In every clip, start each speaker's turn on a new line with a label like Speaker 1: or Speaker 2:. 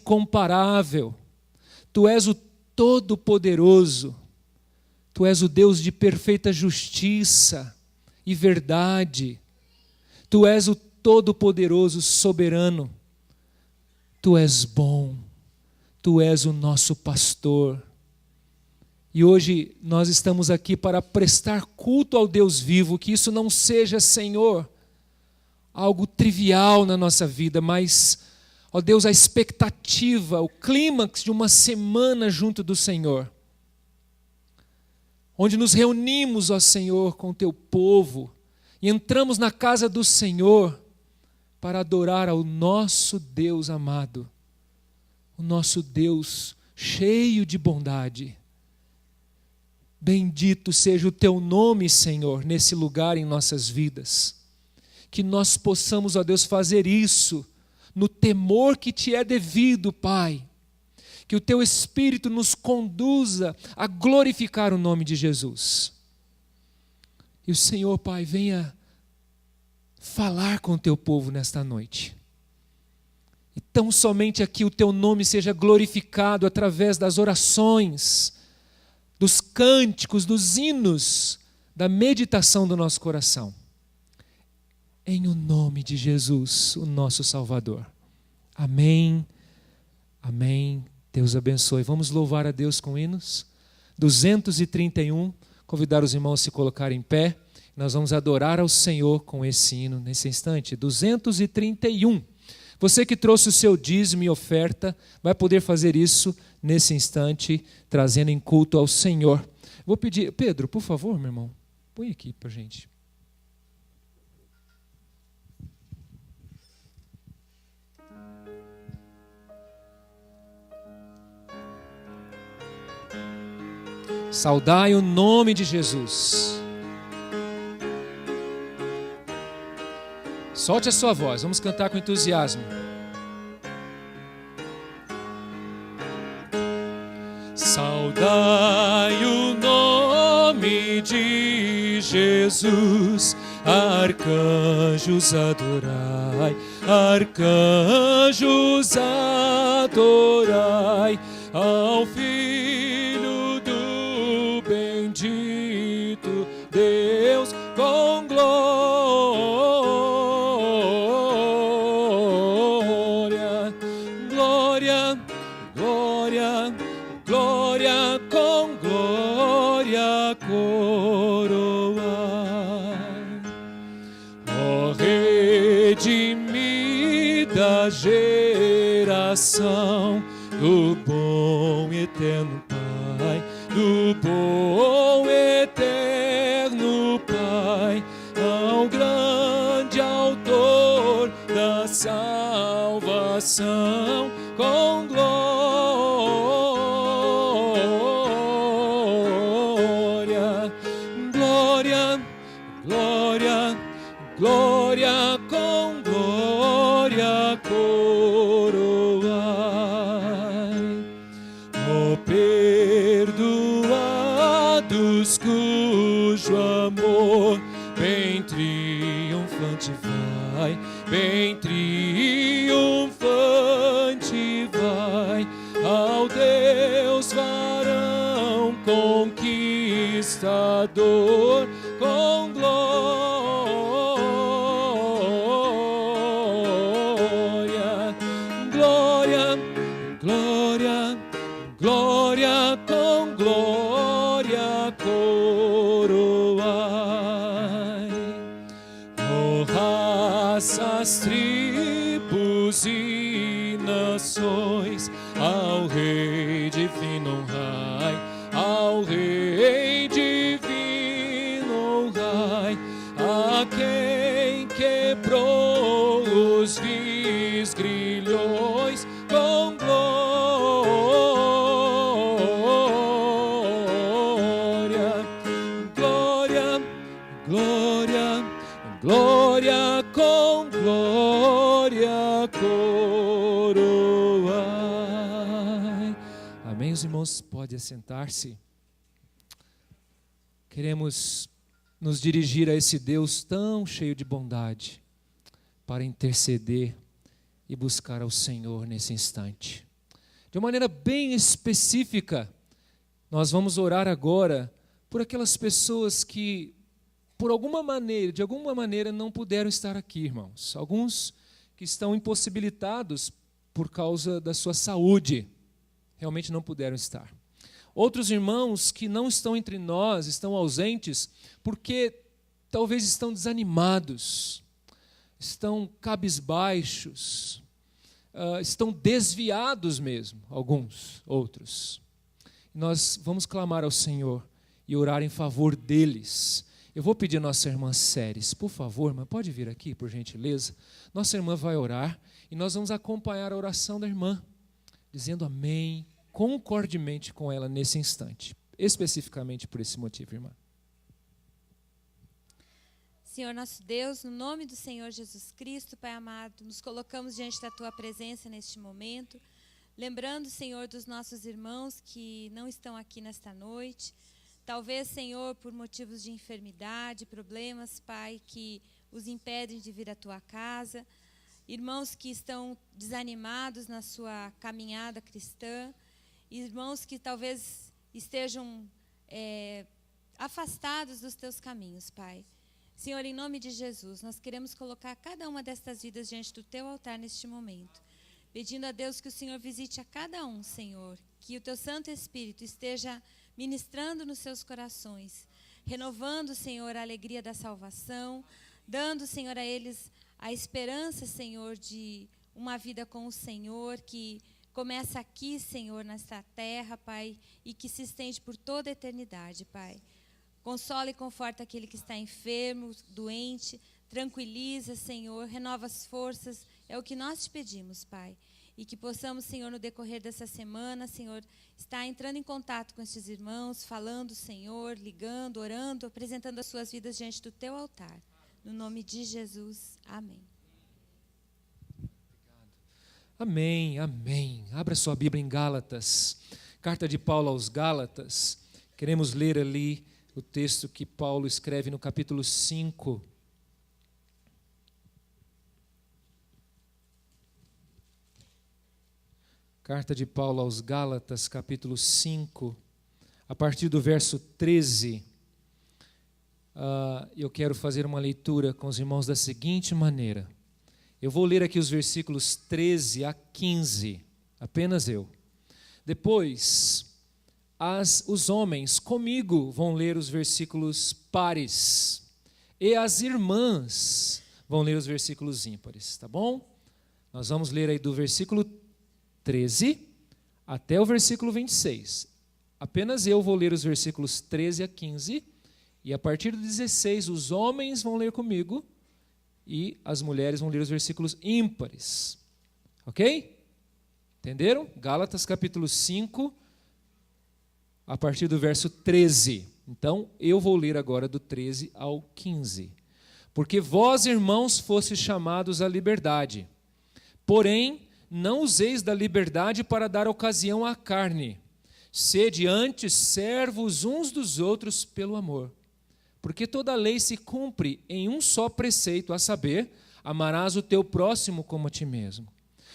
Speaker 1: incomparável, Tu és o Todo-Poderoso, Tu és o Deus de perfeita justiça e verdade, Tu és o Todo-Poderoso, soberano, Tu és bom, Tu és o nosso pastor. E hoje nós estamos aqui para prestar culto ao Deus vivo, que isso não seja, Senhor, algo trivial na nossa vida, mas, ó Deus, a expectativa, o clímax de uma semana junto do Senhor, onde nos reunimos, ó Senhor, com o Teu povo, e entramos na casa do Senhor para adorar ao nosso Deus amado, o nosso Deus cheio de bondade. Bendito seja o Teu nome, Senhor, nesse lugar em nossas vidas. Que nós possamos, ó Deus, fazer isso no temor que Te é devido, Pai. Que o Teu Espírito nos conduza a glorificar o nome de Jesus. E o Senhor, Pai, venha falar com o Teu povo nesta noite. E tão somente aqui o Teu nome seja glorificado através das orações, dos cânticos, dos hinos, da meditação do nosso coração. Em o nome de Jesus, o nosso Salvador. Amém, amém. Deus abençoe. Vamos louvar a Deus com hinos. 231, convidar os irmãos a se colocarem em pé. Nós vamos adorar ao Senhor com esse hino nesse instante. 231. Você que trouxe o seu dízimo e oferta, vai poder fazer isso nesse instante, trazendo em culto ao Senhor. Vou pedir, Pedro, por favor, meu irmão, põe aqui para a gente. Saudai o nome de Jesus. Solte a sua voz, vamos cantar com entusiasmo. Saudai o nome de Jesus, arcanjos adorai, arcanjos adorai ao Filho do bendito Deus com glória, glória, glória, glória com glória coroai. Ó redimida geração do bom e eterno Pai, do bom eterno Pai, ao grande autor da salvação, com glória, glória, glória, glória com glória coroai. Ó perdoados cujo amor bem triunfante vai, bem triunfante vai, ao Deus varão conquistador, com glória, glória, glória, glória com glória coroai. Ó raças, tribos e nações, ao Rei divino honrai, ao Rei divino honrai, a quem quebrou os vis grilhões, com glória, glória, glória, glória com glória coroai. Amém, os irmãos podem assentar-se. Queremos nos dirigir a esse Deus tão cheio de bondade para interceder e buscar ao Senhor nesse instante. De uma maneira bem específica, nós vamos orar agora por aquelas pessoas que, por alguma maneira, de alguma maneira, não puderam estar aqui, irmãos. Alguns que estão impossibilitados por causa da sua saúde, realmente não puderam estar. Outros irmãos que não estão entre nós, estão ausentes, porque talvez estão desanimados, estão cabisbaixos, estão desviados mesmo, alguns, outros. Nós vamos clamar ao Senhor e orar em favor deles. Eu vou pedir a nossa irmã Séries, por favor, irmã, pode vir aqui, por gentileza. Nossa irmã vai orar e nós vamos acompanhar a oração da irmã, dizendo amém, concordemente com ela nesse instante, especificamente por esse motivo, irmã.
Speaker 2: Senhor nosso Deus, no nome do Senhor Jesus Cristo, Pai amado, nos colocamos diante da Tua presença neste momento, lembrando, Senhor, dos nossos irmãos que não estão aqui nesta noite, talvez, Senhor, por motivos de enfermidade, problemas, Pai, que os impedem de vir à Tua casa, irmãos que estão desanimados na sua caminhada cristã, irmãos que talvez estejam afastados dos Teus caminhos, Pai. Senhor, em nome de Jesus, nós queremos colocar cada uma destas vidas diante do Teu altar neste momento, pedindo a Deus que o Senhor visite a cada um, Senhor, que o Teu Santo Espírito esteja ministrando nos seus corações, renovando, Senhor, a alegria da salvação, dando, Senhor, a eles a esperança, Senhor, de uma vida com o Senhor, que começa aqui, Senhor, nesta terra, Pai, e que se estende por toda a eternidade, Pai. Consola e conforta aquele que está enfermo, doente, tranquiliza, Senhor, renova as forças, é o que nós te pedimos, Pai. E que possamos, Senhor, no decorrer dessa semana, Senhor, estar entrando em contato com estes irmãos, falando, Senhor, ligando, orando, apresentando as suas vidas diante do Teu altar. No nome de Jesus, amém.
Speaker 1: Amém, amém. Abra sua Bíblia em Gálatas, carta de Paulo aos Gálatas. Queremos ler ali o texto que Paulo escreve no capítulo 5. Carta de Paulo aos Gálatas, capítulo 5, a partir do verso 13. Eu quero fazer uma leitura com os irmãos da seguinte maneira. Eu vou ler aqui os versículos 13 a 15, apenas eu. Depois, os homens comigo vão ler os versículos pares, e as irmãs vão ler os versículos ímpares, tá bom? Nós vamos ler aí do versículo 13 até o versículo 26. Apenas eu vou ler os versículos 13 a 15, e a partir do 16 os homens vão ler comigo e as mulheres vão ler os versículos ímpares. Ok? Entenderam? Gálatas capítulo 5, a partir do verso 13. Então, eu vou ler agora do 13 ao 15. Porque vós, irmãos, fostes chamados à liberdade. Porém, não useis da liberdade para dar ocasião à carne. Sede antes servos uns dos outros pelo amor. Porque toda a lei se cumpre em um só preceito, a saber, amarás o teu próximo como a ti mesmo.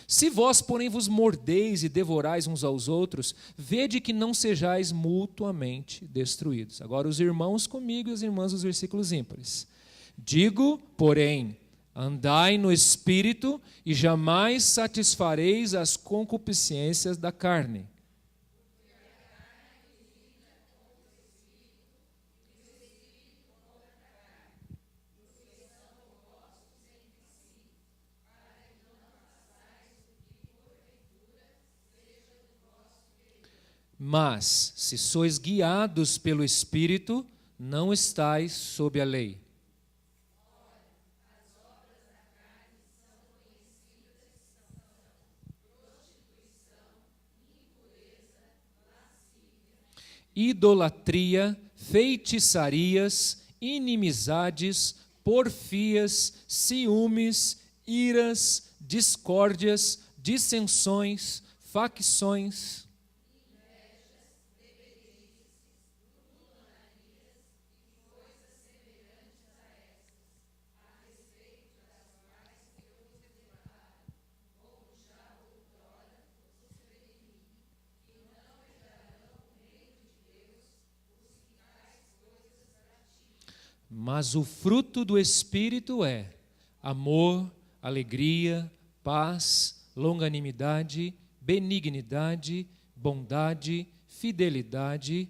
Speaker 1: Se vós, porém, vos mordeis e devorais uns aos outros, vede que não sejais mutuamente destruídos. Agora os irmãos comigo e as irmãs os versículos ímpares. Digo, porém, andai no Espírito e jamais satisfareis as concupiscências da carne. Mas, se sois guiados pelo Espírito, não estais sob a lei. Idolatria, feitiçarias, inimizades, porfias, ciúmes, iras, discórdias, dissensões, facções. Mas o fruto do Espírito é amor, alegria, paz, longanimidade, benignidade, bondade, fidelidade.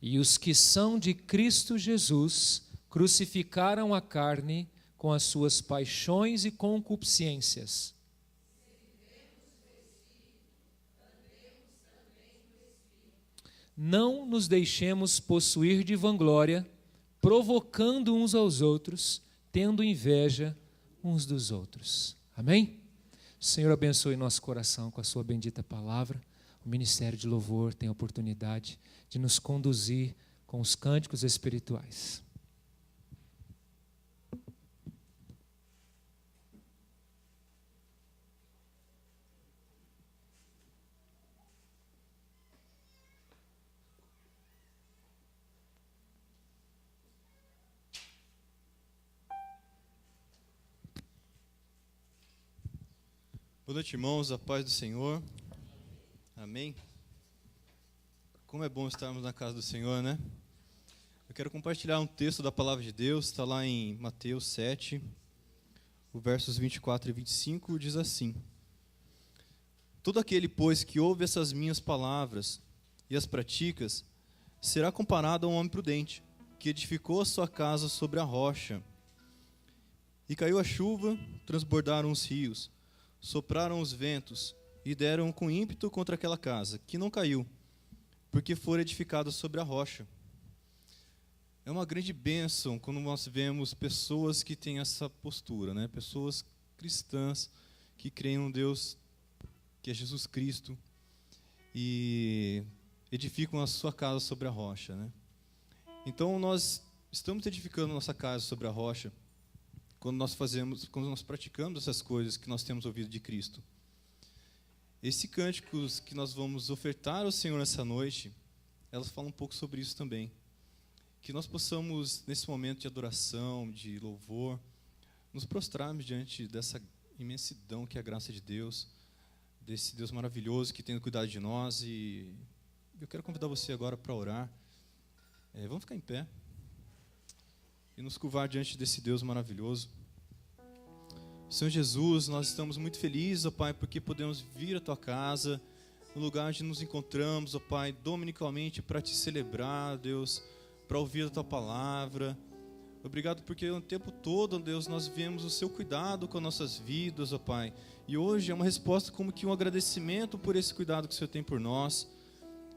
Speaker 1: E os que são de Cristo Jesus crucificaram a carne com as suas paixões e concupiscências. Não nos deixemos possuir de vanglória, provocando uns aos outros, tendo inveja uns dos outros. Amém? O Senhor abençoe nosso coração com a sua bendita palavra. O Ministério de Louvor tem a oportunidade de nos conduzir com os cânticos espirituais.
Speaker 3: Boa noite, irmãos, a paz do Senhor. Amém. Como é bom estarmos na casa do Senhor, né? Eu quero compartilhar um texto da palavra de Deus, está lá em Mateus 7, os versos 24 e 25, diz assim: Todo aquele, pois, que ouve essas minhas palavras e as praticas, será comparado a um homem prudente, que edificou a sua casa sobre a rocha. E caiu a chuva, transbordaram os rios, sopraram os ventos e deram com ímpeto contra aquela casa, que não caiu, porque fora edificada sobre a rocha. É uma grande bênção quando nós vemos pessoas que têm essa postura, né? Pessoas cristãs que creem num Deus que é Jesus Cristo e edificam a sua casa sobre a rocha, né? Então nós estamos edificando nossa casa sobre a rocha quando nós praticamos essas coisas que nós temos ouvido de Cristo. Esses cânticos que nós vamos ofertar ao Senhor nessa noite, elas falam um pouco sobre isso também. Que nós possamos, nesse momento de adoração, de louvor, nos prostrarmos diante dessa imensidão que é a graça de Deus, desse Deus maravilhoso que tem cuidado de nós. E eu quero convidar você agora para orar. Vamos ficar em pé e nos curvar diante desse Deus maravilhoso. Senhor Jesus, nós estamos muito felizes, ó Pai, porque podemos vir à Tua casa, no lugar onde nos encontramos, ó Pai, dominicalmente para Te celebrar, Deus, para ouvir a Tua palavra. Obrigado porque o tempo todo, ó Deus, nós vemos o Seu cuidado com as nossas vidas, ó Pai. E hoje é uma resposta como que um agradecimento por esse cuidado que o Senhor tem por nós.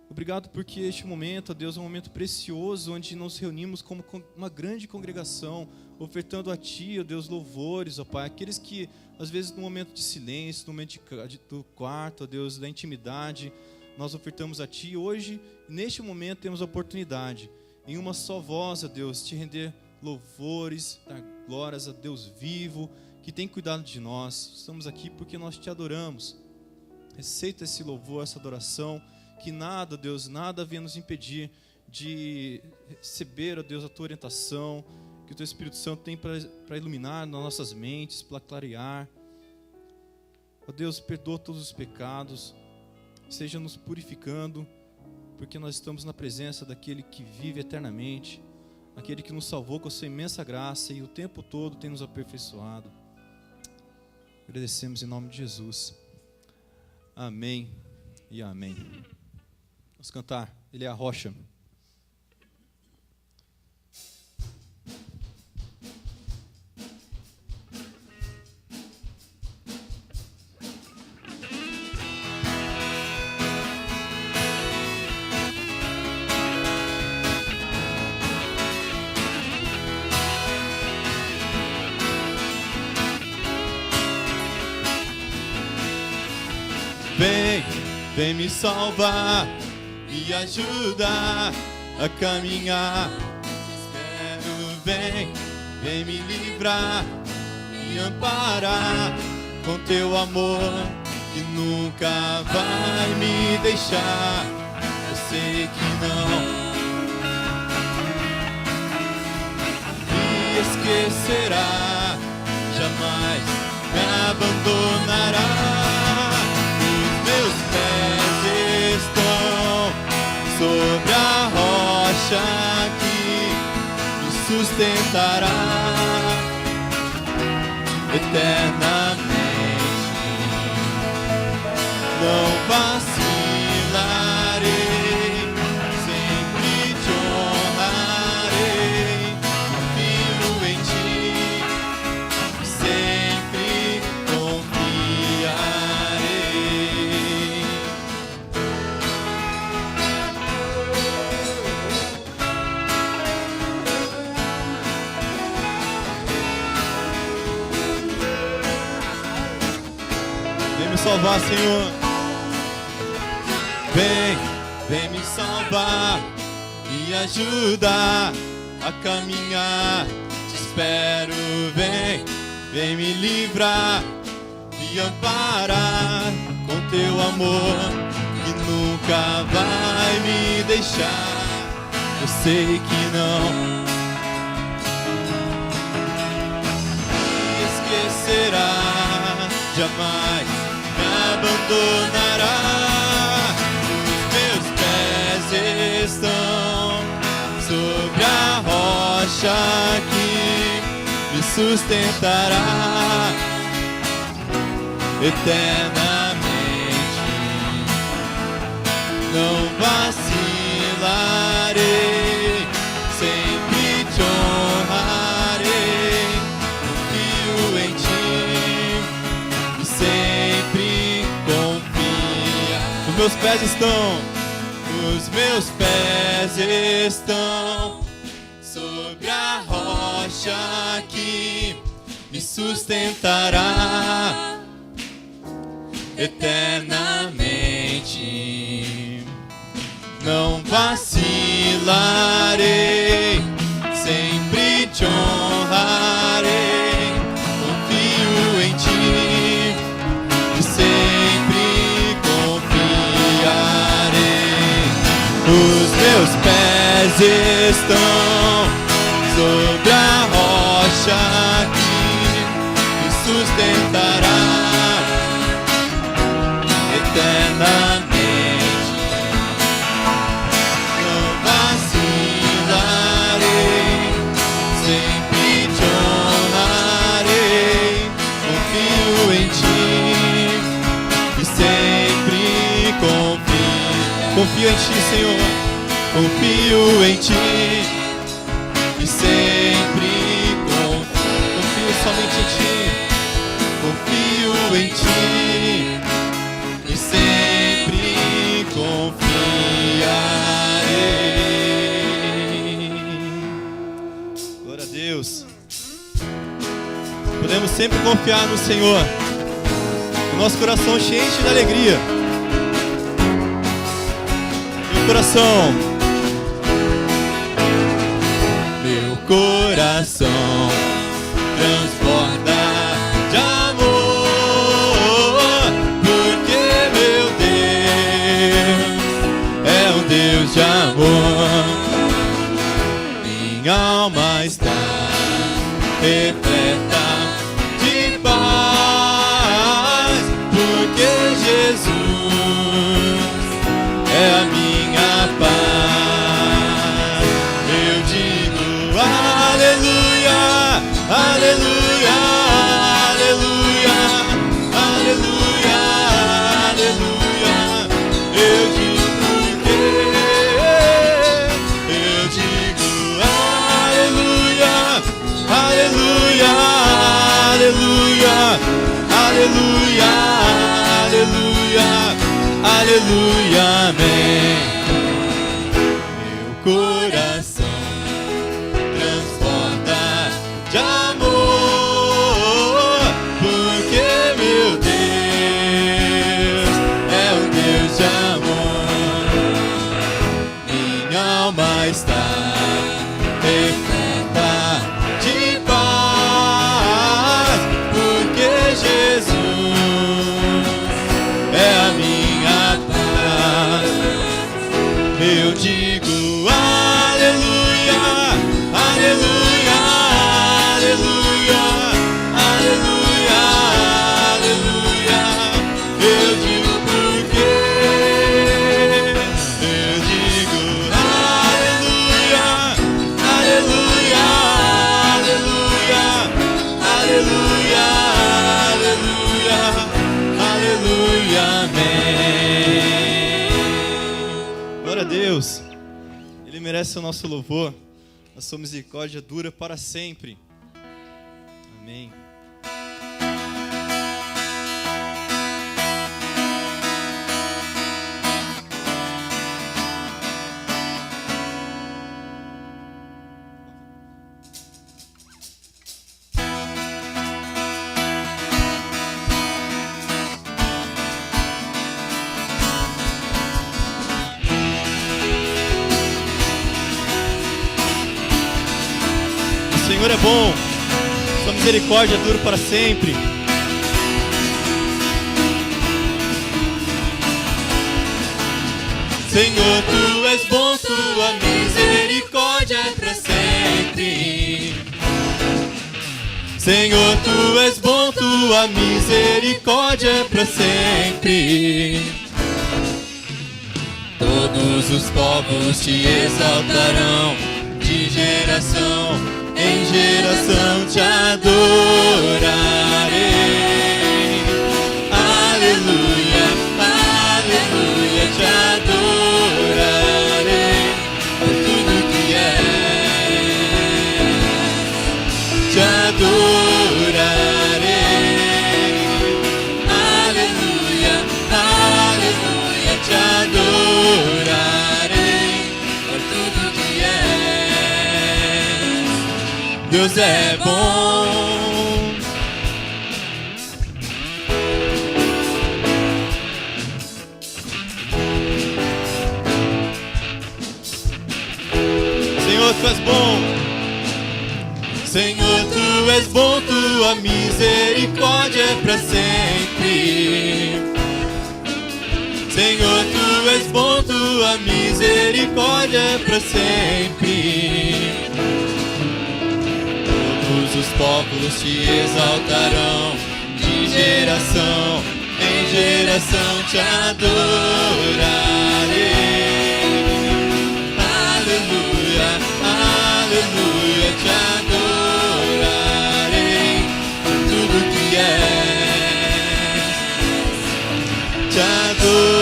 Speaker 3: Obrigado porque este momento, ó Deus, é um momento precioso onde nos reunimos como uma grande congregação, ofertando a Ti, ó Deus, louvores, ó Pai. Aqueles que, às vezes, no momento de silêncio, no momento do quarto, ó Deus, da intimidade, nós ofertamos a Ti. Hoje, neste momento, temos a oportunidade, em uma só voz, ó Deus, Te render louvores, dar glórias a Deus vivo, que tem cuidado de nós. Estamos aqui porque nós Te adoramos. Aceita esse louvor, essa adoração. Que nada, Deus, nada venha nos impedir de receber, ó Deus, a Tua orientação, que o Teu Espírito Santo tem para iluminar nas nossas mentes, para clarear. Ó Deus, perdoa todos os pecados, seja nos purificando, porque nós estamos na presença daquele que vive eternamente, aquele que nos salvou com a Sua imensa graça e o tempo todo tem nos aperfeiçoado. Agradecemos em nome de Jesus. Amém e amém. Vamos cantar, Ele é a rocha. Vem me salvar, me ajudar a caminhar. Espero, vem me livrar, me amparar com Teu amor que nunca vai me deixar. Eu sei que não me esquecerá, jamais me abandonará. Meus pés rocha que me sustentará eternamente. Não vacilarei, sempre te honrarei. Confio em ti, sempre confiarei. Vem me salvar, Senhor. Vem me salvar, me ajudar a caminhar. Te espero, vem me livrar, me amparar com teu amor que nunca vai me deixar. Eu sei que não me esquecerá, jamais me abandonará. Estão sobre a rocha que me sustentará eternamente. Não vacilarei, sempre te honrarei. Confio em ti e sempre confia. Os meus pés estão sobre a rocha que me sustentará eternamente. Não vacilarei, sempre te honrarei. Confio em ti e sempre confiarei. Os meus pés estão sobre a rocha que me sustentará eternamente. Não vacilarei, sempre te honrarei. Confio em ti e sempre confio em ti, Senhor. Confio em ti e sempre confio somente em ti. Confio em ti e sempre confiarei. Glória a Deus. Podemos sempre confiar no Senhor. O nosso coração se enche de alegria. Coração, meu coração transborda de amor, porque meu Deus é um Deus de amor. Minha alma está repleta de paz, porque Jesus é a minha paz. Eu digo aleluia, aleluia, aleluia, aleluia, aleluia. Eu digo que eu digo aleluia, aleluia, aleluia, aleluia, aleluia, aleluia, amém. Meu coração transborda de amor, porque meu Deus é um Deus de amor. Minha alma está repleta de paz, porque Jesus é a minha paz. Deus. Ele merece o nosso louvor. A sua misericórdia dura para sempre. Amém. O Senhor é bom, sua misericórdia dura para sempre. Senhor, tu és bom, tua misericórdia é para sempre. Senhor, tu és bom, tua misericórdia é para sempre. Todos os povos te exaltarão, de geração em geração te adorarei. Aleluia, aleluia, te adorarei por tudo que és. Te adorarei. Aleluia, aleluia, te adorarei por tudo que és. Deus é bom. Senhor, tu és bom. Senhor, tu és bom, tua misericórdia é para sempre. Senhor, tu és bom, tua misericórdia é para sempre. Os povos te exaltarão, de geração em geração te adorarei. Aleluia, aleluia, te adorarei por tudo que és. Te adorarei.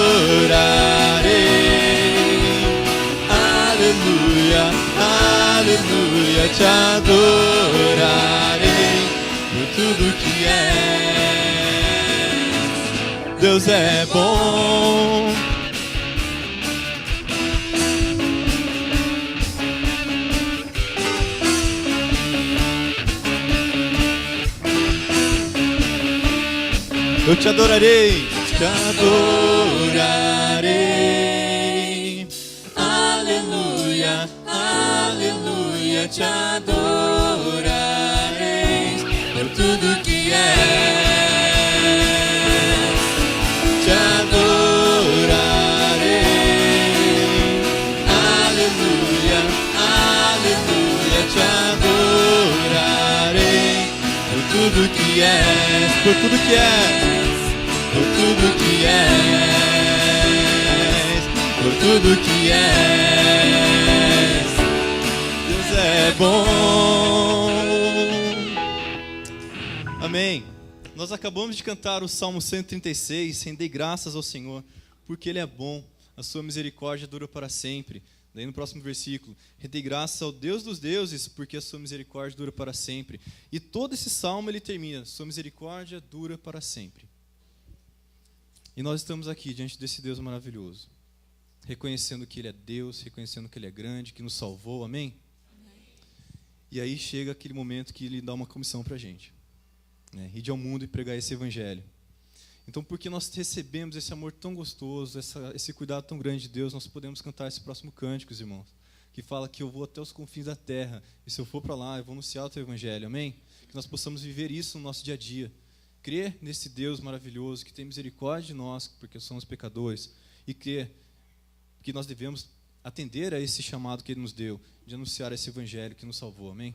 Speaker 3: Aleluia, aleluia, te adorarei por tudo que és. Deus é bom. Eu te adorarei, te adorarei. Aleluia, aleluia, te adorarei por tudo que és. Te adorarei. Aleluia, aleluia, te adorarei por tudo que és. Por tudo que és. Por tudo que és. Por tudo que és. Deus é bom. Amém. Nós acabamos de cantar o Salmo 136, rendei graças ao Senhor, porque Ele é bom, a sua misericórdia dura para sempre. Daí no próximo versículo, rendei graças ao Deus dos deuses, porque a sua misericórdia dura para sempre. E todo esse salmo ele termina, sua misericórdia dura para sempre. E nós estamos aqui diante desse Deus maravilhoso, reconhecendo que Ele é Deus, reconhecendo que Ele é grande, que nos salvou, amém? E aí chega aquele momento que Ele dá uma comissão para a gente, né? Ir ao mundo e pregar esse evangelho. Então, porque nós recebemos esse amor tão gostoso, esse cuidado tão grande de Deus, nós podemos cantar esse próximo cântico, irmãos, que fala que eu vou até os confins da terra, e se eu for para lá, eu vou anunciar o teu evangelho, amém? Que nós possamos viver isso no nosso dia a dia, crer nesse Deus maravilhoso, que tem misericórdia de nós, porque somos pecadores, e crer que nós devemos atender a esse chamado que Ele nos deu, de anunciar esse evangelho que nos salvou, amém?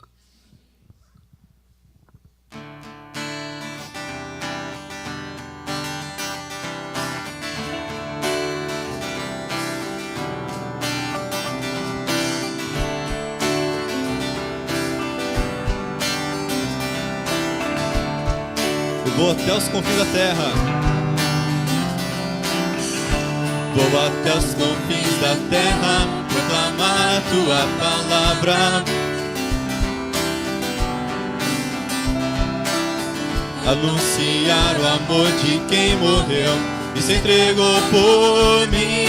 Speaker 3: Eu vou até os confins da terra. Vou até os confins da terra proclamar a tua palavra. Anunciar o amor de quem morreu e se entregou por mim.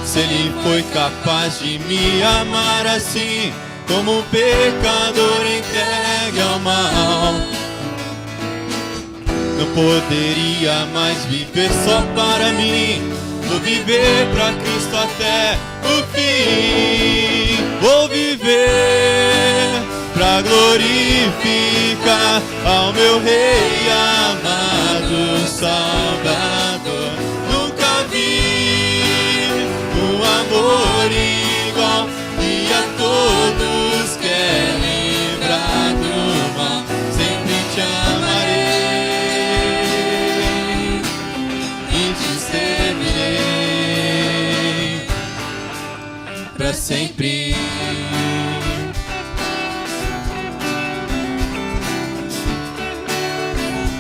Speaker 3: Se ele foi capaz de me amar assim, como um pecador entregue ao mal, não poderia mais viver só para mim. Vou viver pra Cristo até o fim. Vou viver pra glorificar ao meu Rei amado Salvador. Nunca vi um amor igual, e a todos quer livrar do mal. Sempre te amarei e te servirei pra sempre.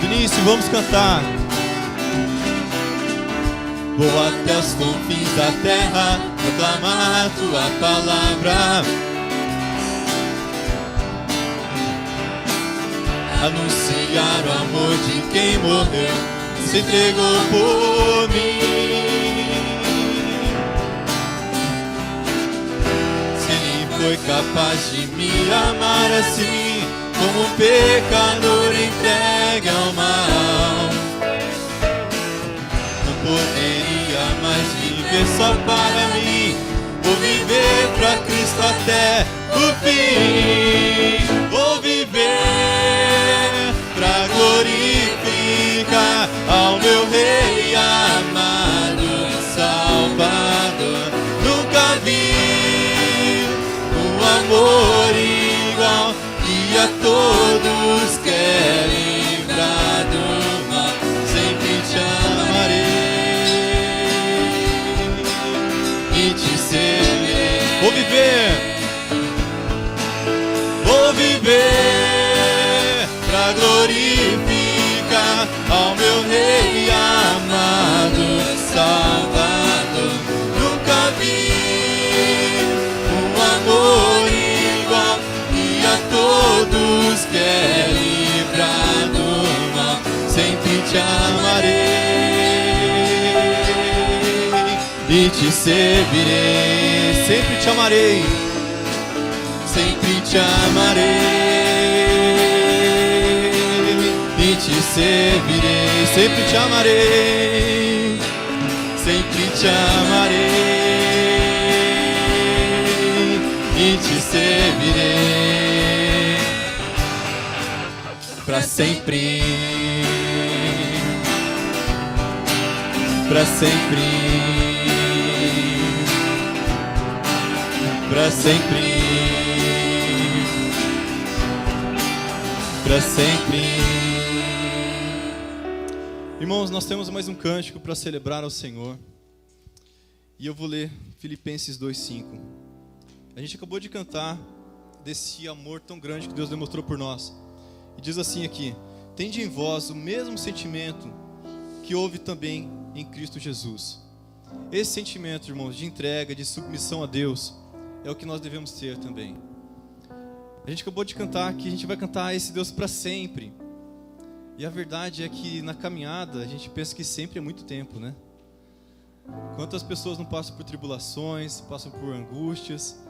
Speaker 3: Vinícius, vamos cantar. Vou até os confins da terra proclamar a tua palavra. Anunciar o amor de quem morreu, se entregou por mim. Se ele foi capaz de me amar assim, como um pecador entregue ao mal, não poderia mais viver só para mim. Vou viver pra Cristo até o fim. Vou viver pra glorificar ao meu Rei amado Salvador. Nunca vi um amor igual, e a todos quer livrar do mal. Sempre te amarei e te servirei. Vou viver pra glorificar ao meu Rei amado Salvador. Nunca vi um amor igual, e a todos quer livrar do mal. Sempre te amarei e te servirei. Sempre te amarei, sempre te amarei e te servirei. Sempre te amarei, sempre te amarei e te servirei pra sempre, pra sempre, pra sempre, pra sempre. Irmãos, nós temos mais um cântico para celebrar ao Senhor. E eu vou ler Filipenses 2:5. A gente acabou de cantar desse amor tão grande que Deus demonstrou por nós. E diz assim aqui: tende em vós o mesmo sentimento que houve também em Cristo Jesus. Esse sentimento, irmãos, de entrega, de submissão a Deus, é o que nós devemos ter também. A gente acabou de cantar que a gente vai cantar esse Deus para sempre. E a verdade é que na caminhada a gente pensa que sempre é muito tempo, né? Quantas pessoas não passam por tribulações, passam por angústias.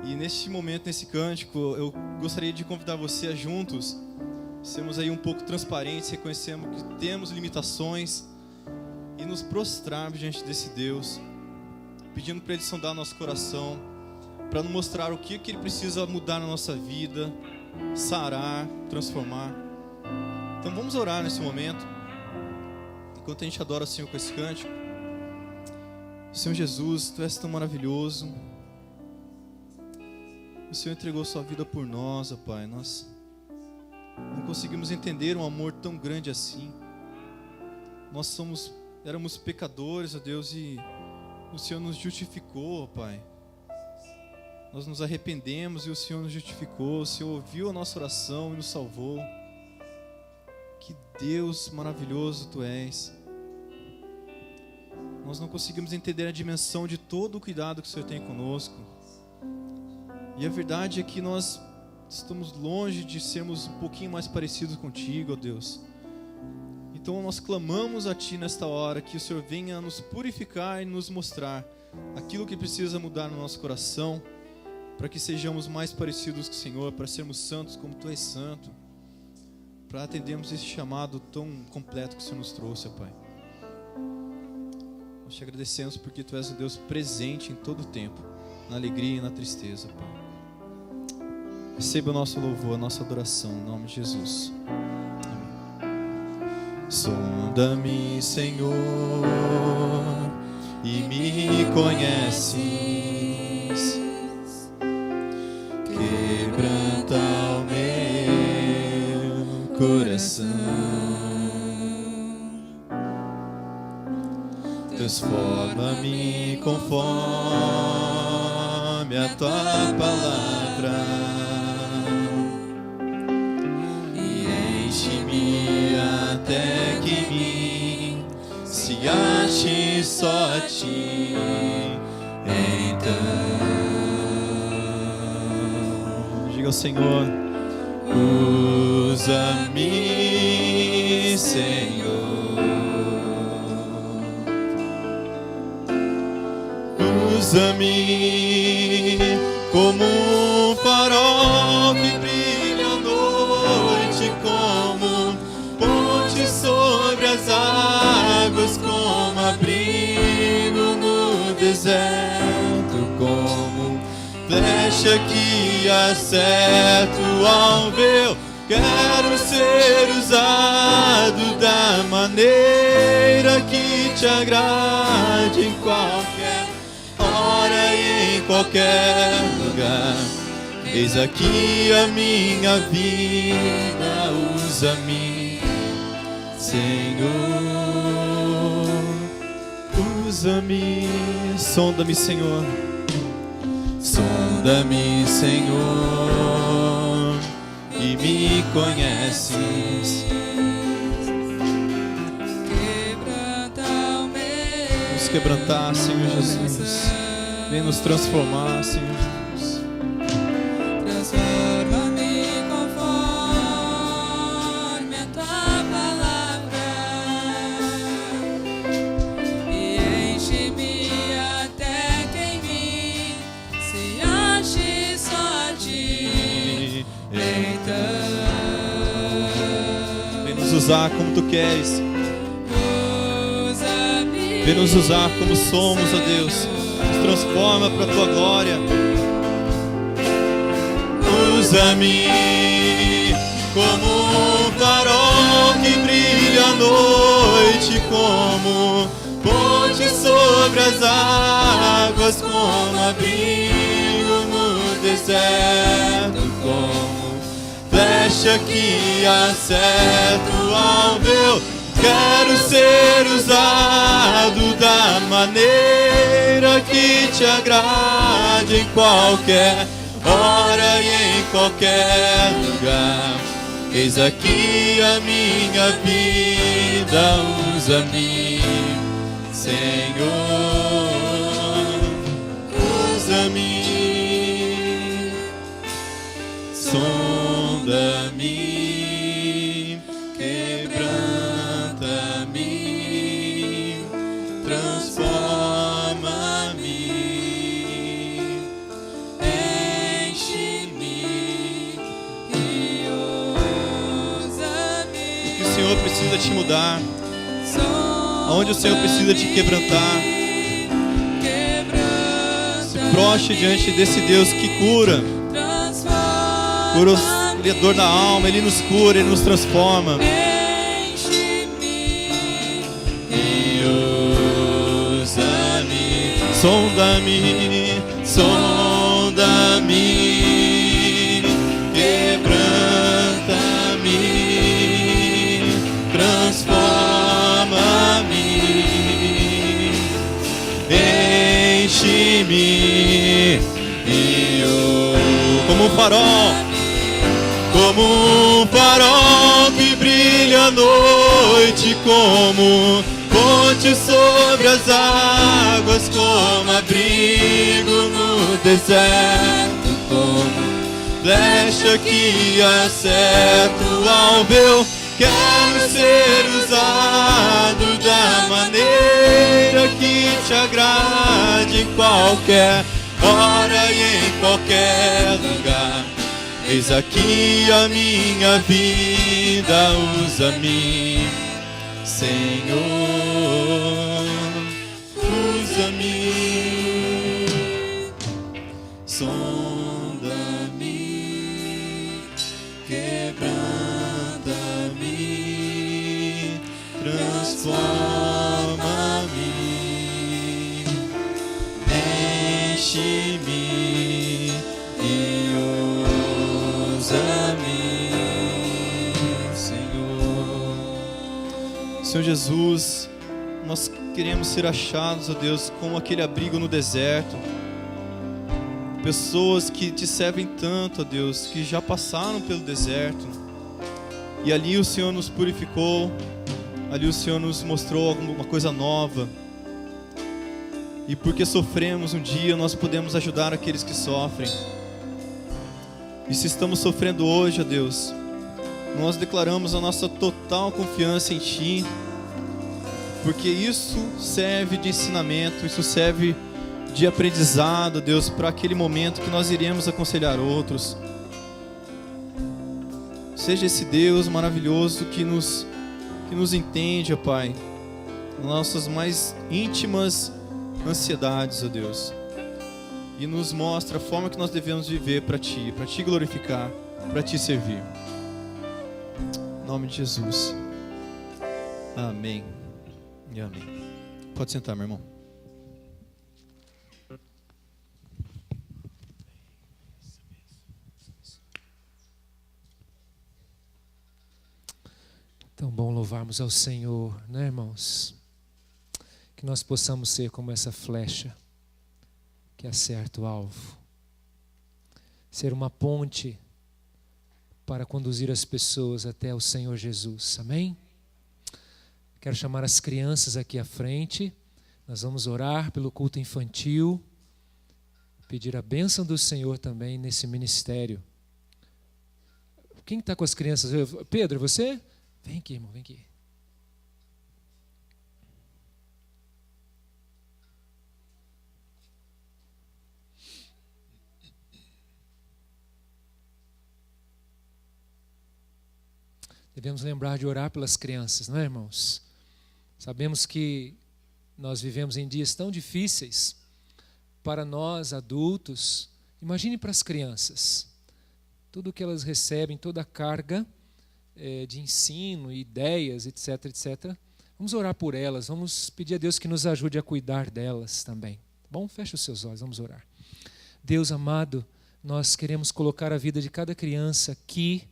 Speaker 3: E neste momento, nesse cântico, eu gostaria de convidar você a juntos sermos aí um pouco transparentes, reconhecemos que temos limitações e nos prostrarmos diante desse Deus, pedindo para Ele sondar nosso coração, para nos mostrar o que Ele precisa mudar na nossa vida, sarar, transformar. Então vamos orar nesse momento, enquanto a gente adora o Senhor com esse cântico. Senhor Jesus, Tu és tão maravilhoso. O Senhor entregou Sua vida por nós, ó Pai. Nós não conseguimos entender um amor tão grande assim. Nós éramos pecadores, ó Deus, e o Senhor nos justificou, ó Pai. Nós nos arrependemos e o Senhor nos justificou. O Senhor ouviu a nossa oração e nos salvou. Que Deus maravilhoso Tu és. Nós não conseguimos entender a dimensão de todo o cuidado que o Senhor tem conosco. E a verdade é que nós estamos longe de sermos um pouquinho mais parecidos contigo, ó Deus. Então nós clamamos a Ti nesta hora, que o Senhor venha nos purificar e nos mostrar aquilo que precisa mudar no nosso coração, para que sejamos mais parecidos com o Senhor, para sermos santos como Tu és santo, para atendermos esse chamado tão completo que o Senhor nos trouxe, ó Pai. Nós Te agradecemos porque Tu és um Deus presente em todo o tempo, na alegria e na tristeza, Pai. Receba o nosso louvor, a nossa adoração, em nome de Jesus. Amém. Sonda-me, Senhor, e me conheces. Quebranta o meu coração. Transforma-me conforme a Tua palavra. Até que em mim se ache só a Ti, então diga ao Senhor: usa-me, Senhor, usa-me como um farol que brilha à noite, como ponte sobre as águas, como abrigo no deserto, como flecha que acerta o alvo. Quero ser usado da maneira que Te agrade, em qualquer hora e em qualquer lugar. Eis aqui a minha vida, usa-me, Senhor, usa-me. Sonda-me, Senhor, sonda-me, Senhor, e me conheces. Vamos quebrantar, Senhor Jesus. Vem nos transformar, Senhor Jesus. Usar como Tu queres. Vem nos usar como somos, ó Deus. Nos transforma para a Tua glória. Usa-me como um farol que brilha à noite, como ponte sobre as águas, como abrigo no deserto, como flecha que acerta o alvo. Quero ser usado da maneira que Te agrade, em qualquer hora e em qualquer lugar. Eis aqui a minha vida, usa-me, Senhor, usa-me. Sonda-me, quebranta-me, transforma-me, enche-me e usa-me. O que o Senhor precisa te mudar, aonde o Senhor precisa te quebrantar, se prostre diante desse Deus que cura. Cura Ele é dor da alma, Ele nos cura, Ele nos transforma. Enche-me e usa-me. Sonda-me, sonda-me, quebranta-me, transforma-me, enche-me e como um farol. Como um farol que brilha à a noite como ponte sobre as águas, como abrigo no deserto, como flecha que acerta o alvo. Eu quero ser usado da maneira que te agrade, em qualquer hora e em qualquer lugar. Eis aqui a minha vida, usa-me, Senhor, usa-me, sonda-me, quebranta-me, transforma-me, enche-me e usa-me, Senhor. Senhor Jesus, nós queremos ser achados, ó Deus, como aquele abrigo no deserto. Pessoas que te servem tanto, ó Deus, que já passaram pelo deserto. E ali o Senhor nos purificou, ali o Senhor nos mostrou alguma coisa nova. E porque sofremos um dia, nós podemos ajudar aqueles que sofrem. E se estamos sofrendo hoje, ó Deus, nós declaramos a nossa total confiança em Ti, porque isso serve de ensinamento, isso serve de aprendizado, Deus, para aquele momento que nós iremos aconselhar outros. Seja esse Deus maravilhoso que nos entende, ó Pai, nas nossas mais íntimas ansiedades, ó Deus, e nos mostra a forma que nós devemos viver para Ti glorificar, para Te servir. Em nome de Jesus. Amém e amém. Pode sentar, meu irmão.
Speaker 1: Tão bom louvarmos ao Senhor, né, irmãos? Que nós possamos ser como essa flecha que acerta o alvo. Ser uma ponte para conduzir as pessoas até o Senhor Jesus. Amém? Quero chamar as crianças aqui à frente. Nós vamos orar pelo culto infantil. Pedir a bênção do Senhor também nesse ministério. Quem está com as crianças? Pedro, você? Vem aqui, irmão, vem aqui. Devemos lembrar de orar pelas crianças, não é, irmãos? Sabemos que nós vivemos em dias tão difíceis para nós, adultos. Imagine para as crianças. Tudo que elas recebem, toda a carga de ensino, ideias, etc, etc. Vamos orar por elas, vamos pedir a Deus que nos ajude a cuidar delas também. Bom, feche os seus olhos, vamos orar. Deus amado, nós queremos colocar a vida de cada criança aqui,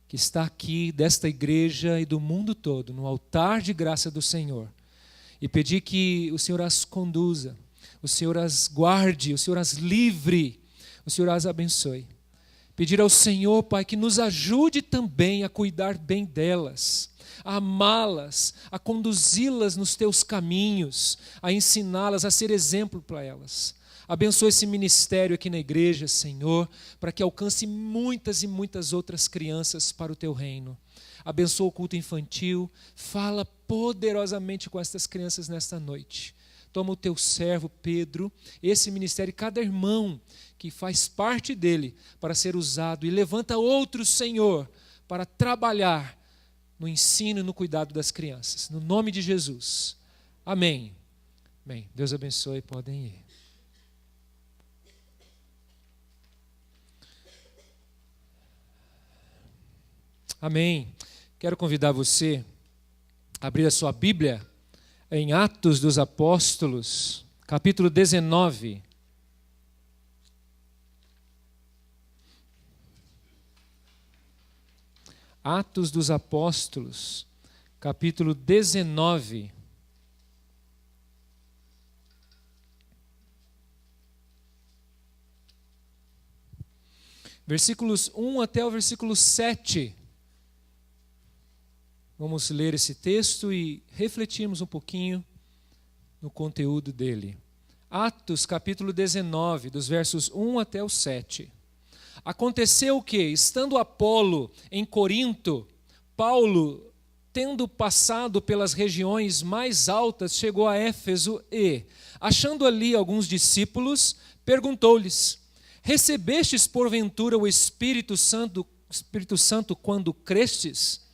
Speaker 1: que está aqui, desta igreja e do mundo todo, no altar de graça do Senhor. E pedir que o Senhor as conduza, o Senhor as guarde, o Senhor as livre, o Senhor as abençoe. Pedir ao Senhor, Pai, que nos ajude também a cuidar bem delas, a amá-las, a conduzi-las nos teus caminhos, a ensiná-las, a ser exemplo para elas. Abençoa esse ministério aqui na igreja, Senhor, para que alcance muitas e muitas outras crianças para o teu reino. Abençoa o culto infantil, fala poderosamente com estas crianças nesta noite. Toma o teu servo Pedro, esse ministério, cada irmão que faz parte dele para ser usado, e levanta outros, Senhor, para trabalhar no ensino e no cuidado das crianças. No nome de Jesus. Amém. Amém. Deus abençoe, podem ir. Amém. Quero convidar você a abrir a sua Bíblia em Atos dos Apóstolos, capítulo 19. Atos dos Apóstolos, capítulo 19. Versículos 1 até o versículo 7. Vamos ler esse texto e refletirmos um pouquinho no conteúdo dele. Atos, capítulo 19, dos versos 1 até o 7. Aconteceu que, estando Apolo em Corinto, Paulo, tendo passado pelas regiões mais altas, chegou a Éfeso e, achando ali alguns discípulos, perguntou-lhes: recebestes porventura o Espírito Santo quando crestes?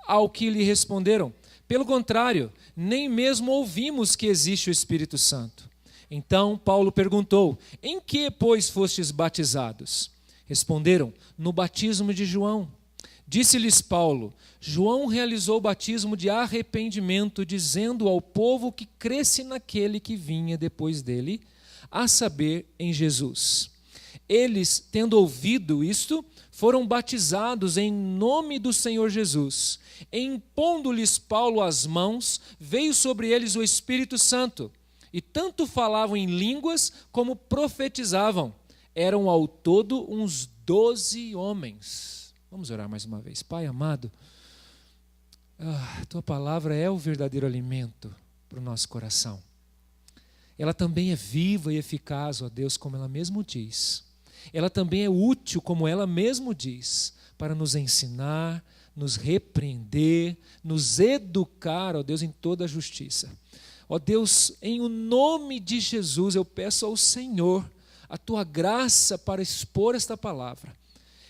Speaker 1: Ao que lhe responderam: pelo contrário, nem mesmo ouvimos que existe o Espírito Santo. Então Paulo perguntou: em que, pois, fostes batizados? Responderam: no batismo de João. Disse-lhes Paulo: João realizou o batismo de arrependimento, dizendo ao povo que cresce naquele que vinha depois dele, a saber, em Jesus. Eles, tendo ouvido isto, foram batizados em nome do Senhor Jesus. Impondo-lhes Paulo as mãos, veio sobre eles o Espírito Santo, e tanto falavam em línguas como profetizavam. Eram ao todo uns 12 homens. Vamos orar mais uma vez. Pai amado, Tua palavra é o verdadeiro alimento para o nosso coração. Ela também é viva e eficaz, ó Deus, como ela mesmo diz. Ela também é útil, como ela mesmo diz, para nos ensinar, nos repreender, nos educar, ó Deus, em toda a justiça. Ó Deus, em o nome de Jesus, eu peço ao Senhor a Tua graça para expor esta palavra.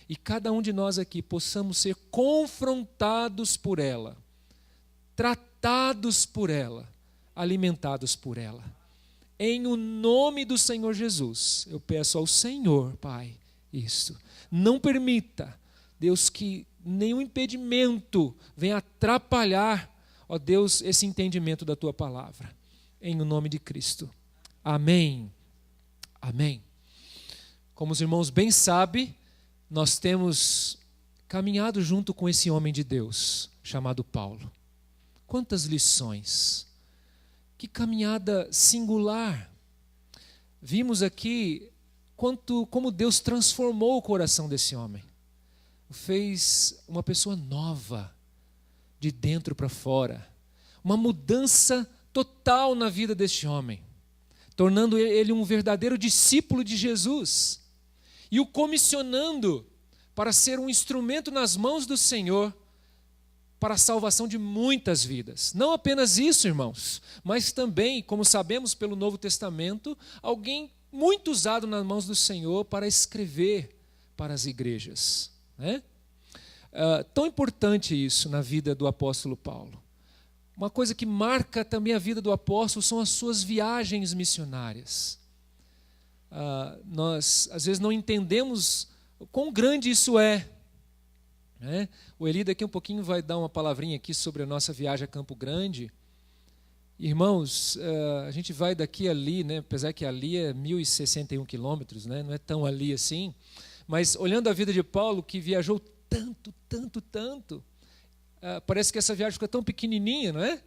Speaker 1: E cada um de nós aqui possamos ser confrontados por ela, tratados por ela, alimentados por ela. Em o nome do Senhor Jesus, eu peço ao Senhor, Pai, isso. Não permita, Deus, que nenhum impedimento venha atrapalhar, ó Deus, esse entendimento da Tua palavra. Em o nome de Cristo. Amém. Amém. Como os irmãos bem sabem, nós temos caminhado junto com esse homem de Deus, chamado Paulo. Quantas lições! Que caminhada singular! Vimos aqui como Deus transformou o coração desse homem. O fez uma pessoa nova, de dentro para fora. Uma mudança total na vida deste homem, tornando ele um verdadeiro discípulo de Jesus e o comissionando para ser um instrumento nas mãos do Senhor para a salvação de muitas vidas. Não apenas isso, irmãos, mas também, como sabemos pelo Novo Testamento, alguém muito usado nas mãos do Senhor para escrever para as igrejas, né? Tão importante isso na vida do apóstolo Paulo. Uma coisa que marca também a vida do apóstolo são as suas viagens missionárias. Nós, às vezes, não entendemos o quão grande isso é. Né? O Eli daqui um pouquinho vai dar uma palavrinha aqui sobre a nossa viagem a Campo Grande. Irmãos, a gente vai daqui a ali, né? Apesar que ali é 1.061 quilômetros, né? Não é tão ali assim. Mas olhando a vida de Paulo, que viajou tanto, parece que essa viagem fica tão pequenininha, não é?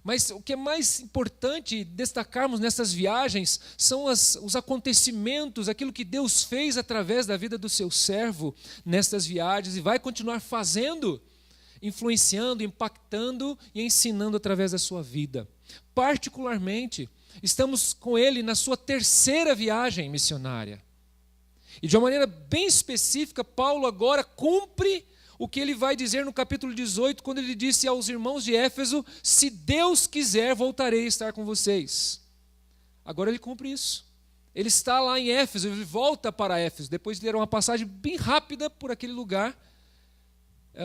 Speaker 1: Mas o que é mais importante destacarmos nessas viagens são os acontecimentos, aquilo que Deus fez através da vida do seu servo nestas viagens e vai continuar fazendo, influenciando, impactando e ensinando através da sua vida. Particularmente, estamos com ele na sua terceira viagem missionária. E de uma maneira bem específica, Paulo agora cumpre o que ele vai dizer no capítulo 18, quando ele disse aos irmãos de Éfeso: se Deus quiser, voltarei a estar com vocês. Agora ele cumpre isso. Ele está lá em Éfeso, ele volta para Éfeso, depois de ter uma passagem bem rápida por aquele lugar,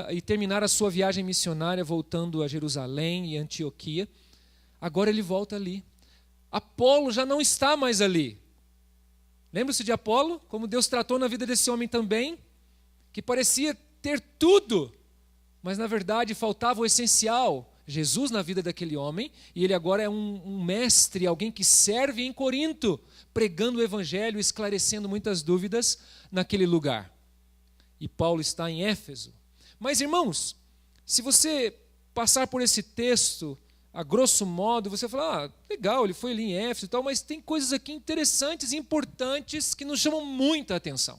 Speaker 1: e terminar a sua viagem missionária voltando a Jerusalém e Antioquia. Agora ele volta ali. Apolo já não está mais ali. Lembra-se de Apolo? Como Deus tratou na vida desse homem também, que parecia ter tudo, mas na verdade faltava o essencial, Jesus na vida daquele homem, e ele agora é um mestre, alguém que serve em Corinto, pregando o evangelho, esclarecendo muitas dúvidas naquele lugar. E Paulo está em Éfeso. Mas irmãos, se você passar por esse texto, a grosso modo, você fala: legal, ele foi ali em Éfeso e tal, mas tem coisas aqui interessantes e importantes que nos chamam muita atenção.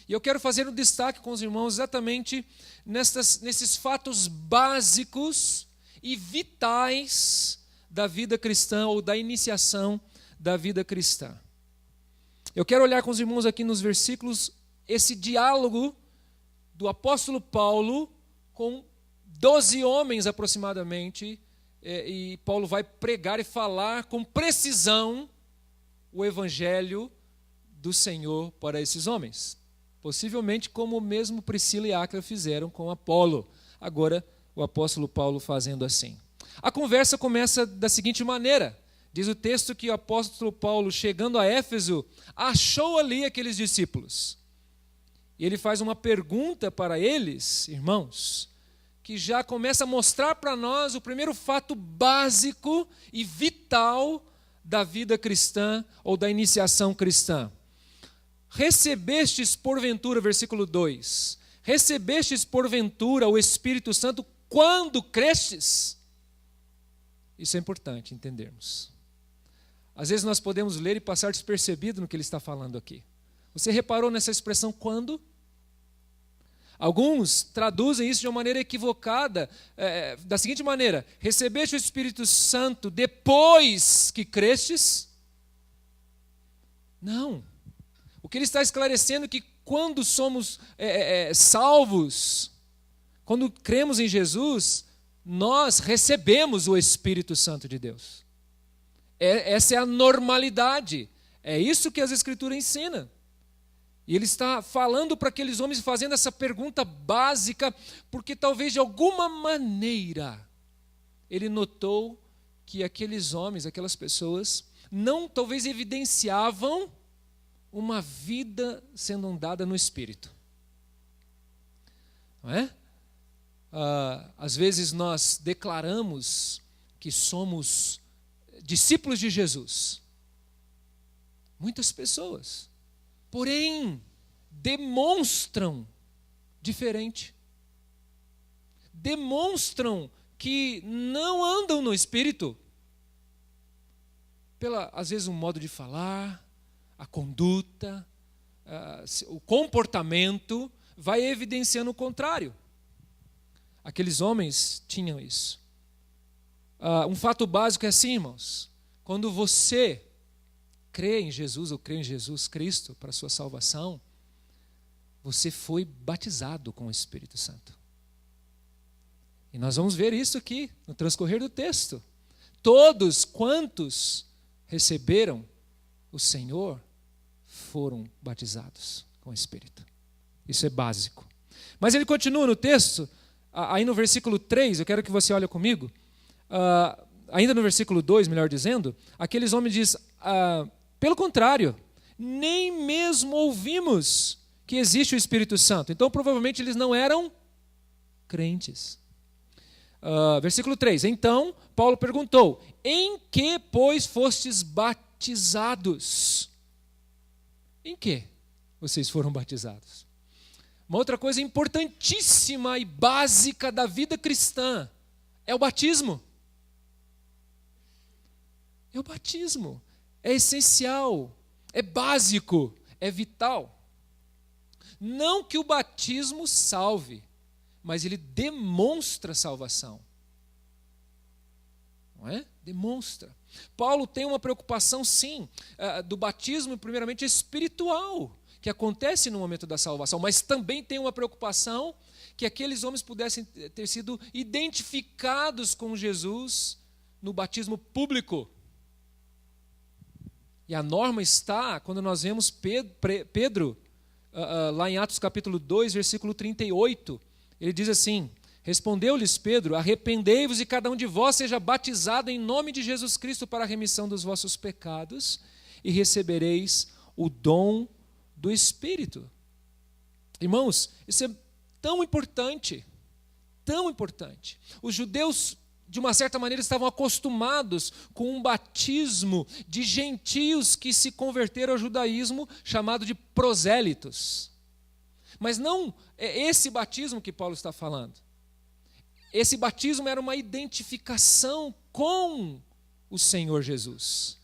Speaker 1: E eu quero fazer um destaque com os irmãos exatamente nesses fatos básicos e vitais da vida cristã ou da iniciação da vida cristã. Eu quero olhar com os irmãos aqui nos versículos esse diálogo do apóstolo Paulo com 12 homens aproximadamente, e Paulo vai pregar e falar com precisão o evangelho do Senhor para esses homens. Possivelmente como mesmo Priscila e Áquila fizeram com Apolo. Agora o apóstolo Paulo fazendo assim. A conversa começa da seguinte maneira. Diz o texto que o apóstolo Paulo, chegando a Éfeso, achou ali aqueles discípulos. E ele faz uma pergunta para eles, irmãos, que já começa a mostrar para nós o primeiro fato básico e vital da vida cristã ou da iniciação cristã. Recebestes porventura, versículo 2, recebestes porventura o Espírito Santo quando crestes? Isso é importante entendermos. Às vezes nós podemos ler e passar despercebido no que ele está falando aqui. Você reparou nessa expressão quando? Alguns traduzem isso de uma maneira equivocada, da seguinte maneira: recebeste o Espírito Santo depois que crestes? Não. O que ele está esclarecendo é que quando somos salvos, quando cremos em Jesus, nós recebemos o Espírito Santo de Deus. Essa é a normalidade. É isso que as Escrituras ensinam. E ele está falando para aqueles homens, fazendo essa pergunta básica, porque talvez de alguma maneira ele notou que aqueles homens, aquelas pessoas, não talvez evidenciavam uma vida sendo andada no Espírito. Não é? Às vezes nós declaramos que somos discípulos de Jesus. Muitas pessoas. Porém, demonstram diferente. Demonstram que não andam no Espírito. Às vezes, um modo de falar, a conduta, o comportamento, vai evidenciando o contrário. Aqueles homens tinham isso. Um fato básico é assim, irmãos. Quando você crê em Jesus ou crê em Jesus Cristo para a sua salvação, você foi batizado com o Espírito Santo. E nós vamos ver isso aqui no transcorrer do texto. Todos quantos receberam o Senhor foram batizados com o Espírito. Isso é básico. Mas ele continua no texto, aí no versículo 3, eu quero que você olhe comigo, ainda no versículo 2, melhor dizendo, aqueles homens dizem, pelo contrário, nem mesmo ouvimos que existe o Espírito Santo. Então, provavelmente, eles não eram crentes. Versículo 3. Então, Paulo perguntou, em que, pois, fostes batizados? Em que vocês foram batizados? Uma outra coisa importantíssima e básica da vida cristã é o batismo. É o batismo. É essencial, é básico, é vital. Não que o batismo salve, mas ele demonstra salvação. Não é? Demonstra. Paulo tem uma preocupação, sim, do batismo, primeiramente espiritual, que acontece no momento da salvação, mas também tem uma preocupação que aqueles homens pudessem ter sido identificados com Jesus no batismo público. E a norma está, quando nós vemos Pedro lá em Atos capítulo 2, versículo 38, ele diz assim, respondeu-lhes Pedro, arrependei-vos e cada um de vós seja batizado em nome de Jesus Cristo para a remissão dos vossos pecados e recebereis o dom do Espírito. Irmãos, isso é tão importante, tão importante. Os judeus, de uma certa maneira, estavam acostumados com um batismo de gentios que se converteram ao judaísmo, chamado de prosélitos. Mas não é esse batismo que Paulo está falando. Esse batismo era uma identificação com o Senhor Jesus.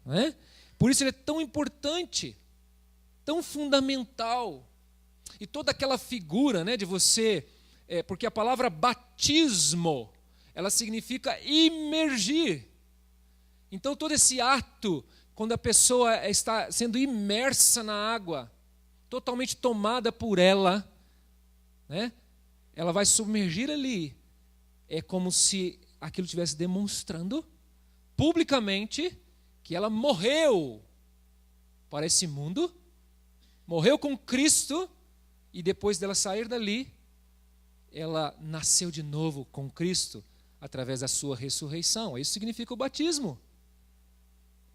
Speaker 1: Não é? Por isso ele é tão importante, tão fundamental. E toda aquela figura, né, de você, porque a palavra batismo, ela significa imergir. Então todo esse ato, quando a pessoa está sendo imersa na água, totalmente tomada por ela, né, ela vai submergir ali. É como se aquilo estivesse demonstrando publicamente que ela morreu para esse mundo, morreu com Cristo, e depois dela sair dali, ela nasceu de novo com Cristo através da sua ressurreição. Isso significa o batismo.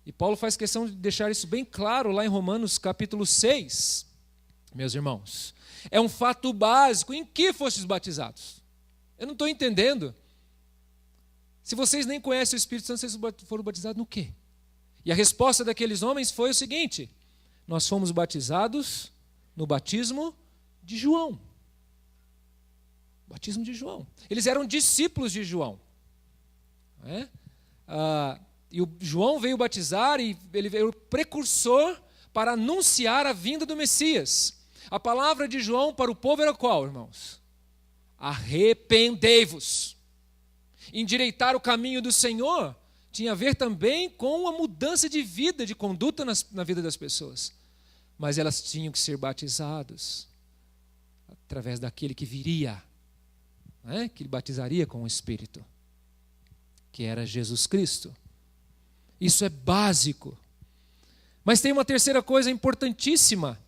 Speaker 1: E Paulo faz questão de deixar isso bem claro lá em Romanos capítulo 6, meus irmãos. É um fato básico. Em que fostes batizados? Eu não estou entendendo. Se vocês nem conhecem o Espírito Santo, vocês foram batizados no quê? E a resposta daqueles homens foi o seguinte: nós fomos batizados no batismo de João. Batismo de João. Eles eram discípulos de João. E o João veio batizar, e ele veio precursor para anunciar a vinda do Messias. A palavra de João para o povo era qual, irmãos? Arrependei-vos. Endireitar o caminho do Senhor tinha a ver também com a mudança de vida, de conduta na vida das pessoas. Mas elas tinham que ser batizadas através daquele que viria, que ele batizaria com o Espírito, que era Jesus Cristo. Isso é básico. Mas tem uma terceira coisa importantíssima,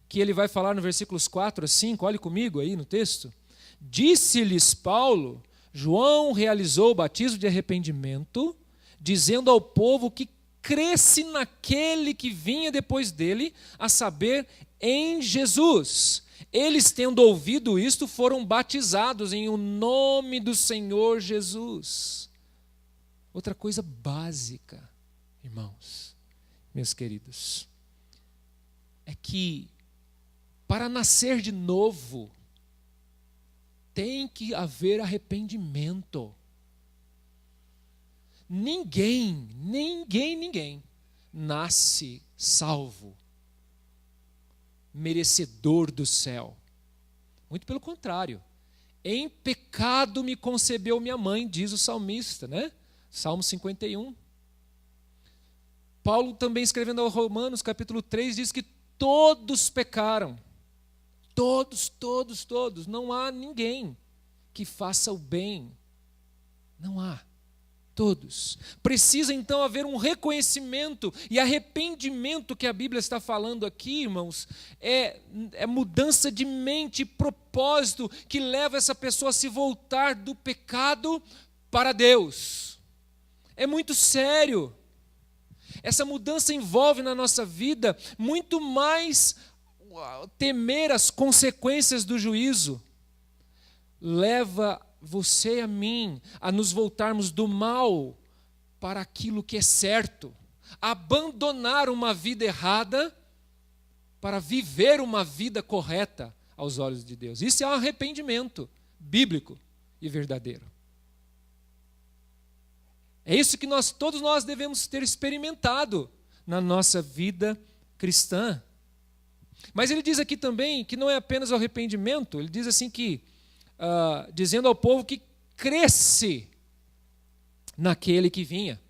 Speaker 1: que ele vai falar no versículos 4 a 5, olhe comigo aí no texto. Disse-lhes Paulo: João realizou o batismo de arrependimento, dizendo ao povo que cresce naquele que vinha depois dele, a saber, em Jesus. Eles, tendo ouvido isto, foram batizados em o nome do Senhor Jesus. Outra coisa básica, irmãos, meus queridos, é que para nascer de novo, tem que haver arrependimento. Ninguém nasce salvo, merecedor do céu. Muito pelo contrário. Em pecado me concebeu minha mãe, diz o salmista, né? Salmo 51. Paulo também escrevendo aos Romanos, capítulo 3, diz que todos pecaram. Todos. Não há ninguém que faça o bem. Não há. Todos. Precisa então haver um reconhecimento e arrependimento que a Bíblia está falando aqui, irmãos, é mudança de mente e propósito que leva essa pessoa a se voltar do pecado para Deus. É muito sério. Essa mudança envolve na nossa vida muito mais temer as consequências do juízo. Leva você e a mim a nos voltarmos do mal para aquilo que é certo, abandonar uma vida errada para viver uma vida correta aos olhos de Deus. Isso é um arrependimento bíblico e verdadeiro. É isso que todos nós devemos ter experimentado na nossa vida cristã. Mas ele diz aqui também que não é apenas o arrependimento, ele diz assim que, dizendo ao povo que cresce naquele que vinha.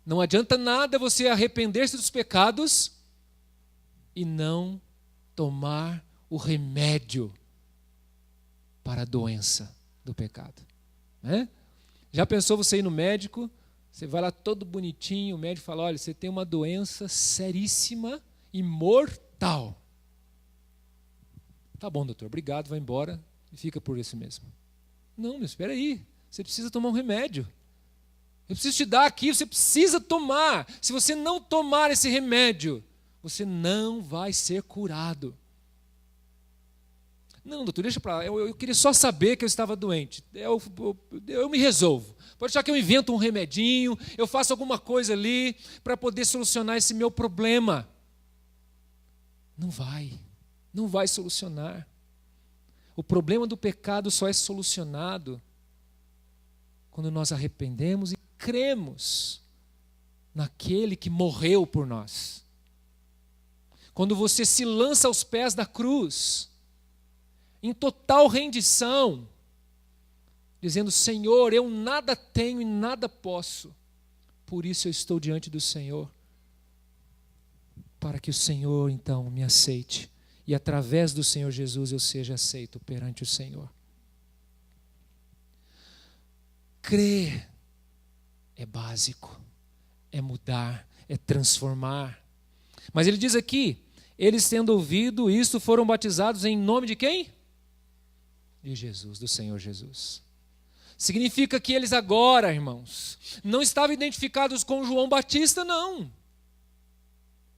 Speaker 1: Não adianta nada você arrepender-se dos pecados e não tomar o remédio para a doença do pecado. Né? Já pensou você ir no médico, você vai lá todo bonitinho, o médico fala: olha, você tem uma doença seríssima e mortal. Tá bom, doutor, obrigado, vai embora e fica por isso mesmo. Não, mas espera aí, você precisa tomar um remédio. Eu preciso te dar aqui, você precisa tomar. Se você não tomar esse remédio, você não vai ser curado. Não, doutor, deixa para lá, eu queria só saber que eu estava doente. Eu me resolvo. Pode achar que eu invento um remedinho, eu faço alguma coisa ali para poder solucionar esse meu problema. Não vai solucionar. O problema do pecado só é solucionado quando nós arrependemos e cremos naquele que morreu por nós. quando você se lança aos pés da cruz, em total rendição, dizendo: Senhor, eu nada tenho e nada posso, por isso eu estou diante do Senhor, para que o Senhor então me aceite, e através do Senhor Jesus eu seja aceito perante o Senhor. Crer é básico, é mudar, é transformar. Mas ele diz aqui: eles tendo ouvido isto, foram batizados em nome de quem? De Jesus, do Senhor Jesus. Significa que eles agora, irmãos, não estavam identificados com João Batista, não.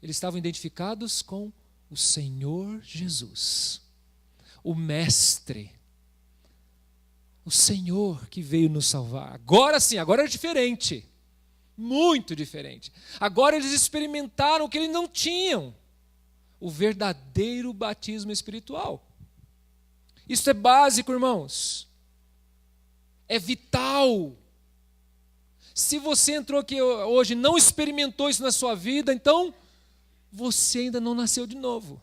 Speaker 1: Eles estavam identificados com o Senhor Jesus, o Mestre, o Senhor que veio nos salvar. Agora sim, agora é diferente, muito diferente. Agora eles experimentaram o que eles não tinham, o verdadeiro batismo espiritual. Isso é básico, irmãos. É vital. Se você entrou aqui hoje e não experimentou isso na sua vida, então você ainda não nasceu de novo.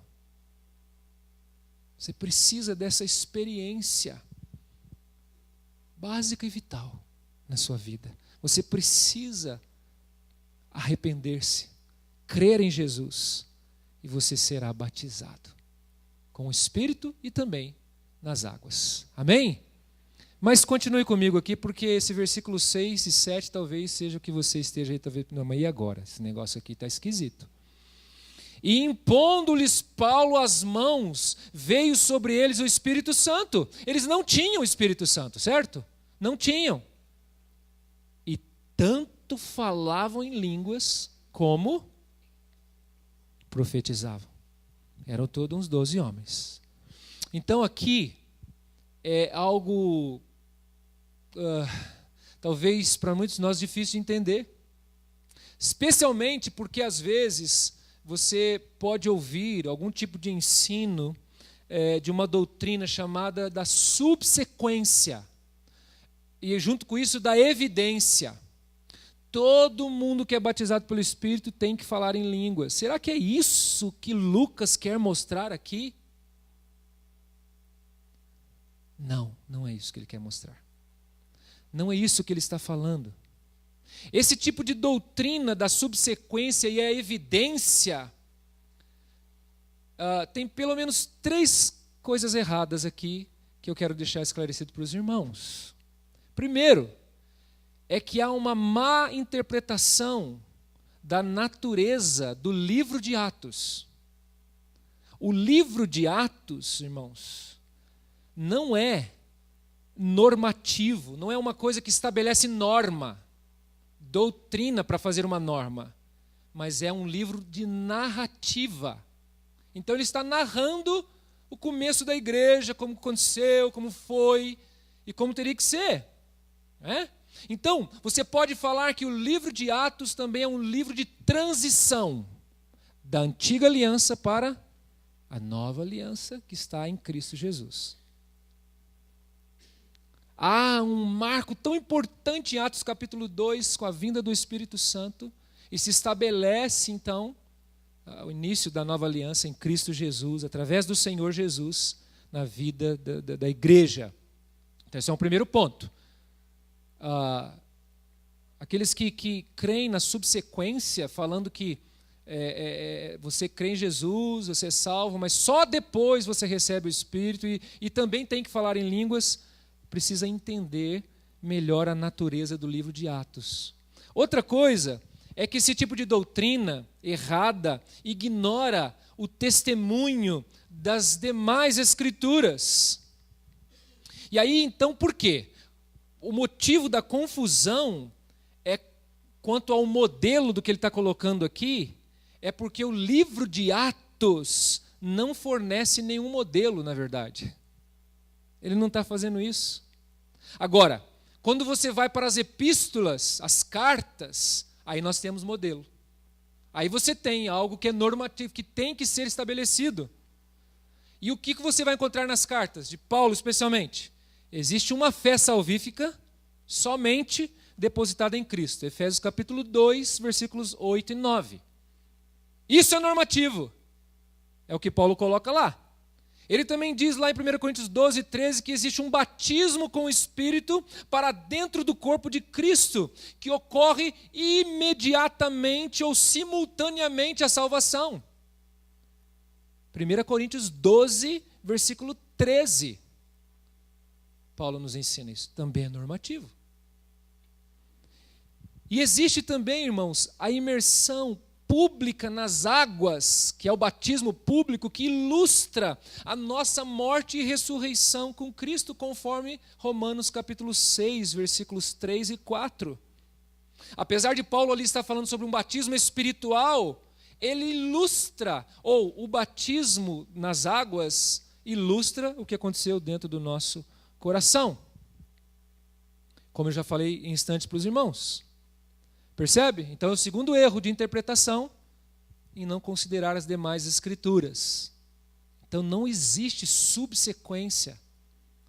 Speaker 1: Você precisa dessa experiência básica e vital na sua vida. Você precisa arrepender-se, crer em Jesus, e você será batizado com o Espírito e também nas águas. Amém? Mas continue comigo aqui, porque esse versículo 6 e 7 talvez seja o que você esteja aí, talvez, não, mas e agora? Esse negócio aqui está esquisito. E impondo-lhes Paulo as mãos, veio sobre eles o Espírito Santo. Eles não tinham o Espírito Santo, certo? Não tinham. E tanto falavam em línguas como profetizavam. Eram todos uns 12 homens. Então aqui é algo, talvez para muitos de nós difícil de entender. Especialmente porque às vezes você pode ouvir algum tipo de ensino de uma doutrina chamada da subsequência. E junto com isso da evidência. Todo mundo que é batizado pelo Espírito tem que falar em línguas. Será que é isso que Lucas quer mostrar aqui? Não, não é isso que ele quer mostrar. Não é isso que ele está falando. Esse tipo de doutrina da subsequência e a evidência tem pelo menos 3 coisas erradas aqui que eu quero deixar esclarecido para os irmãos. Primeiro, é que há uma má interpretação da natureza do livro de Atos. O livro de Atos, irmãos, não é normativo, não é uma coisa que estabelece norma, doutrina para fazer uma norma, mas é um livro de narrativa. Então ele está narrando o começo da igreja, como aconteceu, como foi e como teria que ser. Então, você pode falar que o livro de Atos também é um livro de transição da antiga aliança para a nova aliança que está em Cristo Jesus. Há um marco tão importante em Atos capítulo 2 com a vinda do Espírito Santo e se estabelece então o início da nova aliança em Cristo Jesus, através do Senhor Jesus na vida da igreja. Então esse é um primeiro ponto. Aqueles que creem na subsequência, falando que você crê em Jesus, você é salvo, mas só depois você recebe o Espírito e também tem que falar em línguas, precisa entender melhor a natureza do livro de Atos. Outra coisa é que esse tipo de doutrina errada ignora o testemunho das demais escrituras. E aí, então, por quê? O motivo da confusão é quanto ao modelo do que ele está colocando aqui, é porque o livro de Atos não fornece nenhum modelo, na verdade. Ele não está fazendo isso. Agora, quando você vai para as epístolas, as cartas, aí nós temos modelo. Aí você tem algo que é normativo, que tem que ser estabelecido. E o que você vai encontrar nas cartas, de Paulo especialmente? Existe uma fé salvífica somente depositada em Cristo. Efésios capítulo 2, versículos 8 e 9. Isso é normativo. É o que Paulo coloca lá. Ele também diz lá em 1 Coríntios 12, 13, que existe um batismo com o Espírito para dentro do corpo de Cristo, que ocorre imediatamente ou simultaneamente à salvação. 1 Coríntios 12, versículo 13. Paulo nos ensina isso. Também é normativo. E existe também, irmãos, a imersão pública nas águas, que é o batismo público, que ilustra a nossa morte e ressurreição com Cristo, conforme Romanos capítulo 6, versículos 3 e 4. Apesar de Paulo ali estar falando sobre um batismo espiritual, ele ilustra, ou o batismo nas águas ilustra o que aconteceu dentro do nosso coração. Como eu já falei em instantes para os irmãos. Percebe? Então é o segundo erro de interpretação em não considerar as demais escrituras. Então não existe subsequência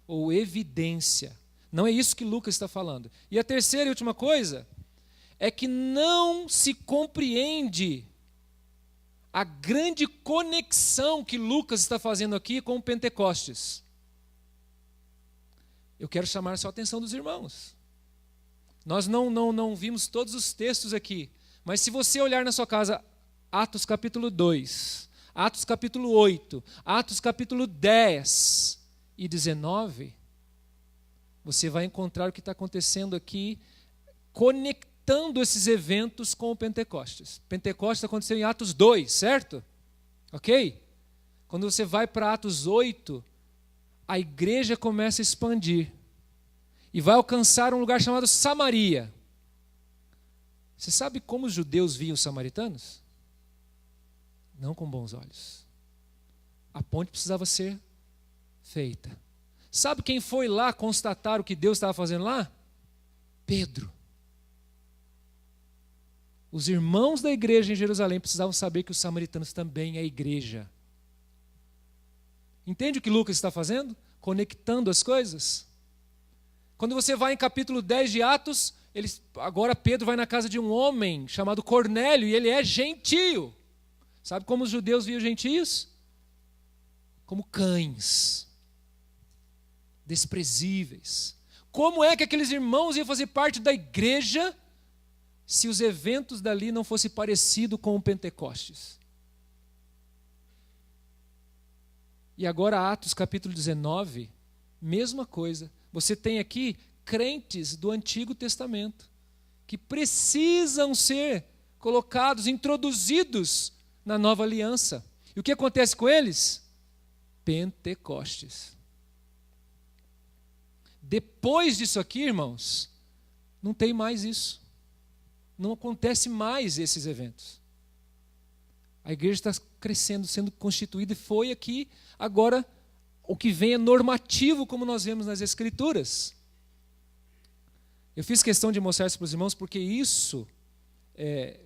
Speaker 1: ou evidência. Não é isso que Lucas está falando. E a terceira e última coisa é que não se compreende a grande conexão que Lucas está fazendo aqui com o Pentecostes. Eu quero chamar a sua atenção dos irmãos. Nós não vimos todos os textos aqui, mas se você olhar na sua casa Atos capítulo 2, Atos capítulo 8, Atos capítulo 10 e 19, você vai encontrar o que está acontecendo aqui, conectando esses eventos com o Pentecostes. Pentecostes aconteceu em Atos 2, certo? Ok? Quando você vai para Atos 8, a igreja começa a expandir. E vai alcançar um lugar chamado Samaria. Você sabe como os judeus viam os samaritanos? Não com bons olhos. A ponte precisava ser feita. Sabe quem foi lá constatar o que Deus estava fazendo lá? Pedro. Os irmãos da igreja em Jerusalém precisavam saber que os samaritanos também é igreja. Entende o que Lucas está fazendo? Conectando as coisas. Quando você vai em capítulo 10 de Atos, agora Pedro vai na casa de um homem chamado Cornélio, e ele é gentio. Sabe como os judeus viam gentios? Como cães, desprezíveis. Como é que aqueles irmãos iam fazer parte da igreja se os eventos dali não fossem parecidos com o Pentecostes? E agora Atos capítulo 19, mesma coisa. Você tem aqui crentes do Antigo Testamento que precisam ser colocados, introduzidos na nova aliança. E o que acontece com eles? Pentecostes. Depois disso aqui, irmãos, não tem mais isso. Não acontece mais esses eventos. A igreja está crescendo, sendo constituída, e foi aqui, agora o que vem é normativo, como nós vemos nas Escrituras. Eu fiz questão de mostrar isso para os irmãos, porque isso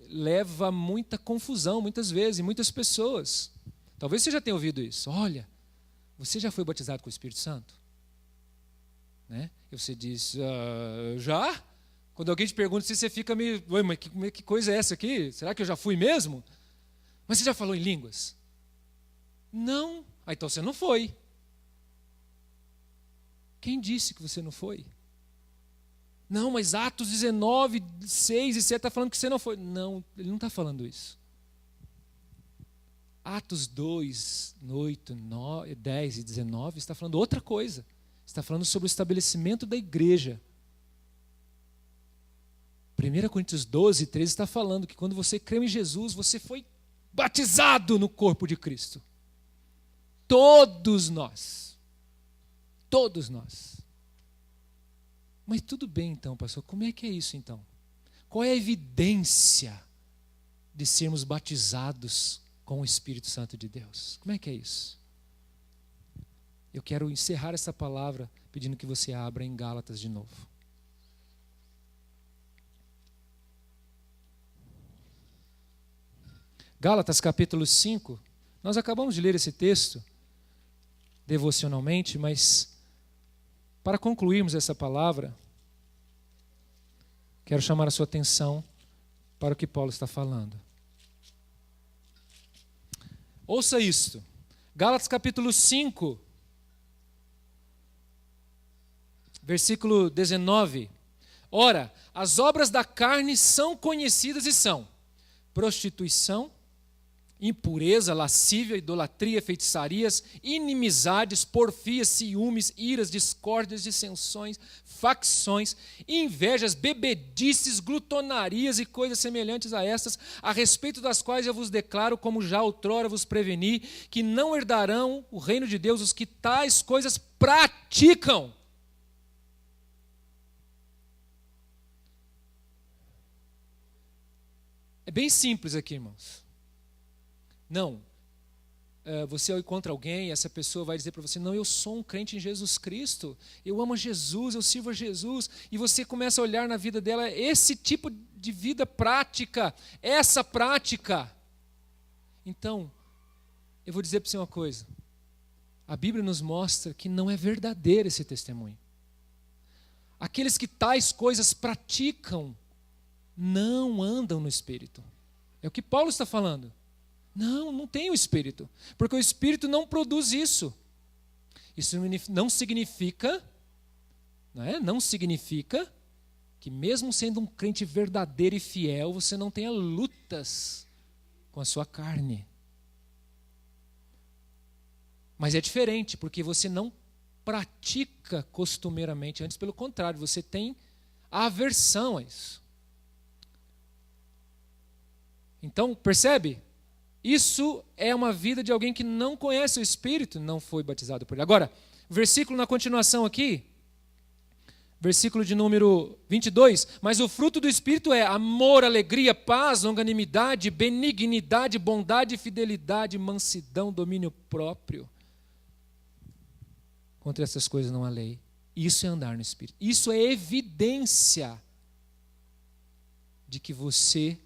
Speaker 1: leva a muita confusão, muitas vezes, em muitas pessoas. Talvez você já tenha ouvido isso. Olha, você já foi batizado com o Espírito Santo? Né? E você diz, já? Quando alguém te pergunta, você fica meio, mas que coisa é essa aqui? Será que eu já fui mesmo? Mas você já falou em línguas? Não. Então você não foi. Quem disse que você não foi? Não, mas Atos 19, 6 e 7 está falando que você não foi. Não, ele não está falando isso. Atos 2, 8, 9, 10 e 19 está falando outra coisa. Está falando sobre o estabelecimento da igreja. 1 Coríntios 12, 13 está falando que quando você creu em Jesus, você foi batizado no corpo de Cristo. Todos nós. Todos nós. Mas tudo bem então, pastor, como é que é isso então? Qual é a evidência de sermos batizados com o Espírito Santo de Deus? Como é que é isso? Eu quero encerrar essa palavra pedindo que você abra em Gálatas de novo. Gálatas capítulo 5, nós acabamos de ler esse texto devocionalmente, mas para concluirmos essa palavra, quero chamar a sua atenção para o que Paulo está falando. Ouça isto. Gálatas capítulo 5, versículo 19. Ora, as obras da carne são conhecidas e são prostituição, impureza, lascívia, idolatria, feitiçarias, inimizades, porfias, ciúmes, iras, discórdias, dissensões, facções, invejas, bebedices, glutonarias e coisas semelhantes a estas, a respeito das quais eu vos declaro, como já outrora vos preveni, que não herdarão o reino de Deus os que tais coisas praticam. É bem simples aqui, irmãos. Não, você encontra alguém, essa pessoa vai dizer para você, não, eu sou um crente em Jesus Cristo, eu amo Jesus, eu sirvo a Jesus, e você começa a olhar na vida dela esse tipo de vida prática, essa prática. Então, eu vou dizer para você uma coisa, a Bíblia nos mostra que não é verdadeiro esse testemunho. Aqueles que tais coisas praticam, não andam no Espírito. É o que Paulo está falando. Não tem o Espírito, porque o Espírito não produz isso. Isso não significa, não significa que mesmo sendo um crente verdadeiro e fiel, você não tenha lutas com a sua carne. Mas é diferente, porque você não pratica costumeiramente, antes pelo contrário, você tem aversão a isso. Então, percebe? Isso é uma vida de alguém que não conhece o Espírito, não foi batizado por ele. Agora, versículo na continuação aqui, versículo de número 22, mas o fruto do Espírito é amor, alegria, paz, longanimidade, benignidade, bondade, fidelidade, mansidão, domínio próprio. Contra essas coisas não há lei. Isso é andar no Espírito. Isso é evidência de que você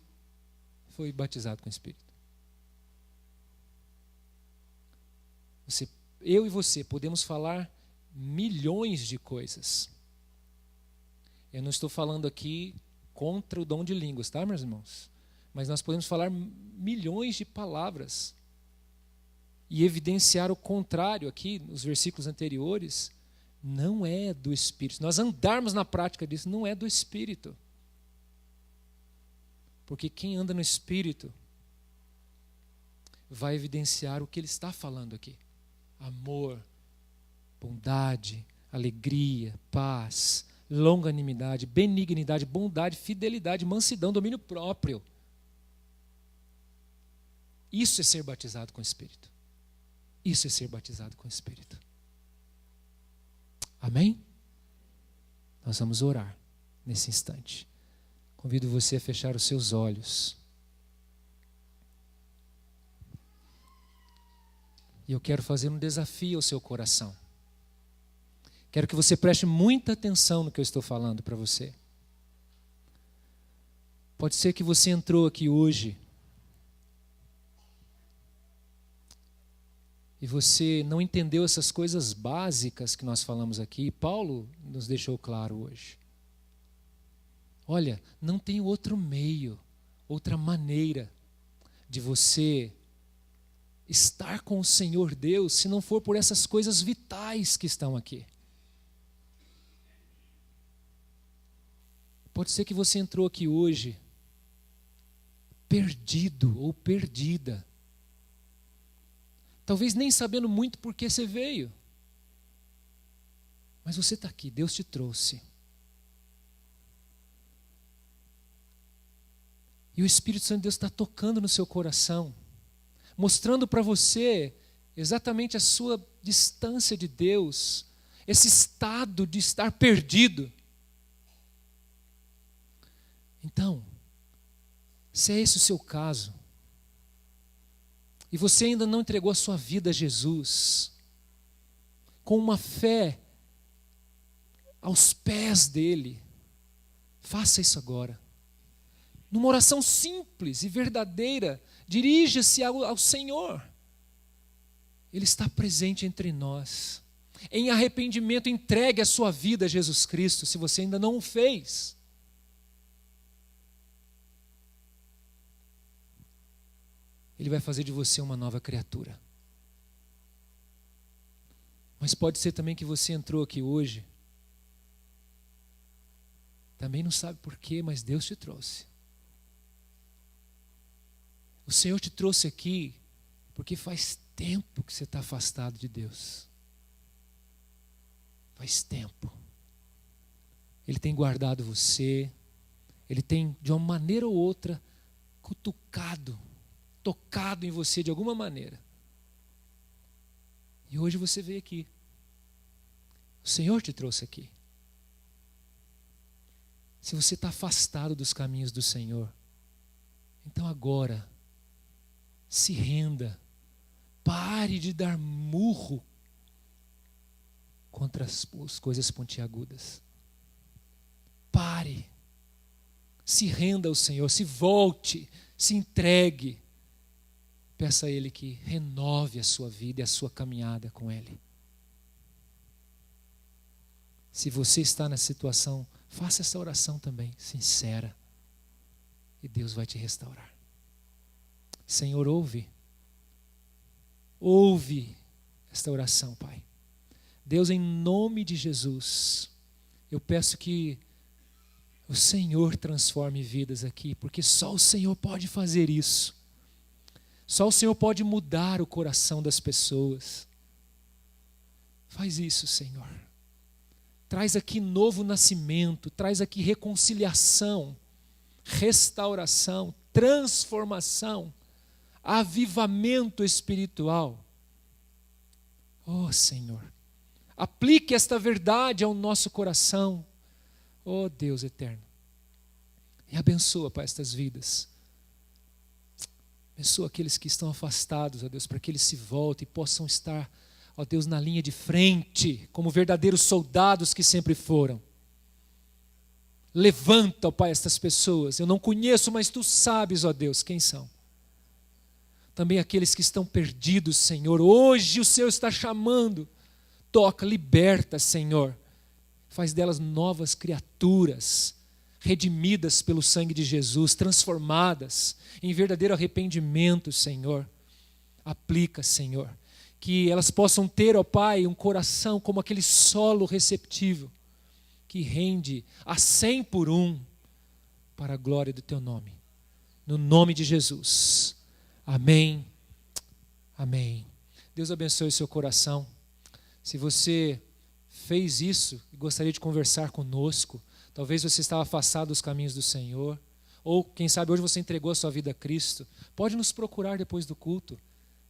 Speaker 1: foi batizado com o Espírito. Eu e você podemos falar milhões de coisas. Eu não estou falando aqui contra o dom de línguas, tá, meus irmãos? Mas nós podemos falar milhões de palavras e evidenciar o contrário aqui, nos versículos anteriores, não é do Espírito. Se nós andarmos na prática disso, não é do Espírito. Porque quem anda no Espírito vai evidenciar o que ele está falando aqui. Amor, bondade, alegria, paz, longanimidade, benignidade, bondade, fidelidade, mansidão, domínio próprio. Isso é ser batizado com o Espírito. Isso é ser batizado com o Espírito. Amém? Nós vamos orar nesse instante. Convido você a fechar os seus olhos. E eu quero fazer um desafio ao seu coração. Quero que você preste muita atenção no que eu estou falando para você. Pode ser que você entrou aqui hoje e você não entendeu essas coisas básicas que nós falamos aqui. Paulo nos deixou claro hoje. Olha, não tem outro meio, outra maneira de você estar com o Senhor Deus, se não for por essas coisas vitais que estão aqui. Pode ser que você entrou aqui hoje perdido ou perdida, talvez nem sabendo muito por que você veio, mas você está aqui, Deus te trouxe. E o Espírito Santo de Deus está tocando no seu coração, mostrando para você exatamente a sua distância de Deus, esse estado de estar perdido. Então, se é esse o seu caso, e você ainda não entregou a sua vida a Jesus, com uma fé aos pés dele, faça isso agora. Numa oração simples e verdadeira, dirija-se ao Senhor. Ele está presente entre nós. Em arrependimento, entregue a sua vida a Jesus Cristo, se você ainda não o fez. Ele vai fazer de você uma nova criatura. Mas pode ser também que você entrou aqui hoje, também não sabe por quê, mas Deus te trouxe. O Senhor te trouxe aqui porque faz tempo que você está afastado de Deus. Faz tempo. Ele tem guardado você, Ele tem, de uma maneira ou outra, cutucado, tocado em você de alguma maneira. E hoje você veio aqui. O Senhor te trouxe aqui. Se você está afastado dos caminhos do Senhor, então agora, se renda. Pare de dar murro contra as coisas pontiagudas. Pare. Se renda ao Senhor, se volte, se entregue. Peça a Ele que renove a sua vida e a sua caminhada com Ele. Se você está nessa situação, faça essa oração também, sincera. E Deus vai te restaurar. Senhor, ouve esta oração, Pai. Deus, em nome de Jesus, eu peço que o Senhor transforme vidas aqui, porque só o Senhor pode fazer isso. Só o Senhor pode mudar o coração das pessoas. Faz isso, Senhor. Traz aqui novo nascimento, traz aqui reconciliação, restauração, transformação, avivamento espiritual. Oh, Senhor, aplique esta verdade ao nosso coração. Oh, Deus eterno. E abençoa, Pai, estas vidas. Abençoa aqueles que estão afastados, ó Deus, para que eles se voltem e possam estar, ó Deus, na linha de frente, como verdadeiros soldados que sempre foram. Levanta, ó Pai, estas pessoas. Eu não conheço, mas Tu sabes, ó Deus, quem são. Também aqueles que estão perdidos, Senhor. Hoje o Senhor está chamando. Toca, liberta, Senhor. Faz delas novas criaturas, redimidas pelo sangue de Jesus, transformadas em verdadeiro arrependimento, Senhor. Aplica, Senhor, que elas possam ter, ó Pai, um coração como aquele solo receptivo, que rende a 100 por 1 para a glória do Teu nome. No nome de Jesus. Amém. Amém. Deus abençoe o seu coração. Se você fez isso e gostaria de conversar conosco, talvez você estava afastado dos caminhos do Senhor, ou quem sabe hoje você entregou a sua vida a Cristo, pode nos procurar depois do culto.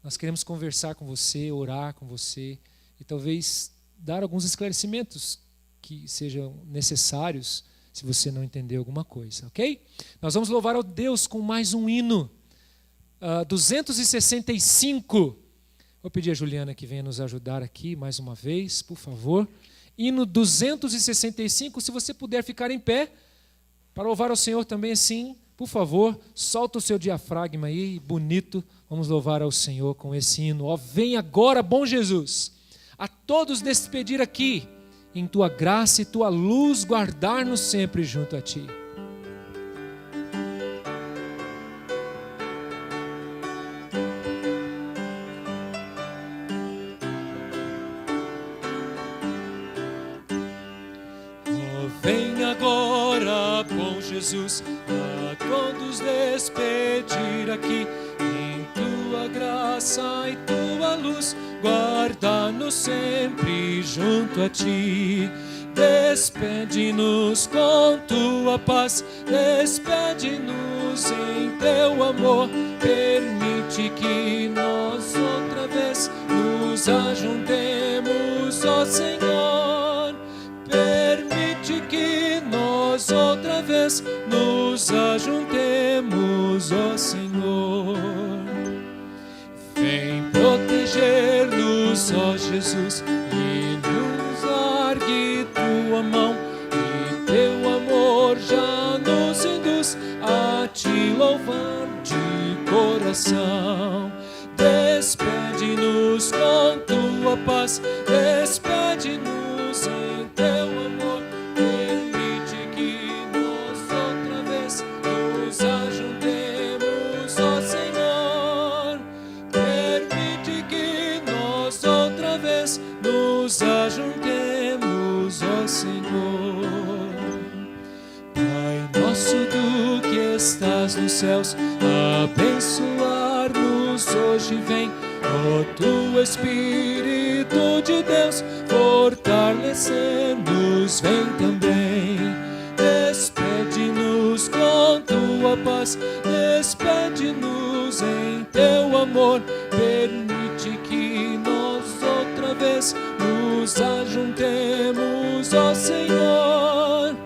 Speaker 1: Nós queremos conversar com você, orar com você e talvez dar alguns esclarecimentos que sejam necessários se você não entendeu alguma coisa, ok? Nós vamos louvar ao Deus com mais um hino, 265. Vou pedir a Juliana que venha nos ajudar aqui mais uma vez, por favor. Hino 265, se você puder ficar em pé, para louvar ao Senhor também assim, por favor, solta o seu diafragma aí, bonito, vamos louvar ao Senhor com esse hino. Ó, vem agora, bom Jesus, a todos despedir aqui, em Tua graça e Tua luz, guardar-nos sempre junto a Ti. Vem agora, bom Jesus, a todos despedir aqui, em Tua graça e Tua luz, guarda-nos sempre junto a Ti. Despede-nos com Tua paz, despede-nos em Teu amor, permite que nós outra vez nos ajuntemos, ó Senhor. Permite que nós outra vez nos ajuntemos, ó Senhor. Vem proteger-nos, ó Jesus, e nos largue Tua mão, e Teu amor já nos induz a Te louvar de coração. Despede-nos com Tua paz, despede-nos em Teu amor, permite que nós outra vez nos ajuntemos, ó Senhor. vez nos ajuntemos, ó Senhor. Pai nosso, tu que estás nos céus, abençoar-nos hoje vem, ó tu Espírito de Deus, fortalecer-nos vem também. Despede-nos com tua paz, despede-nos em teu amor, permite que nós outra vez nos ajuntemos, ó Senhor.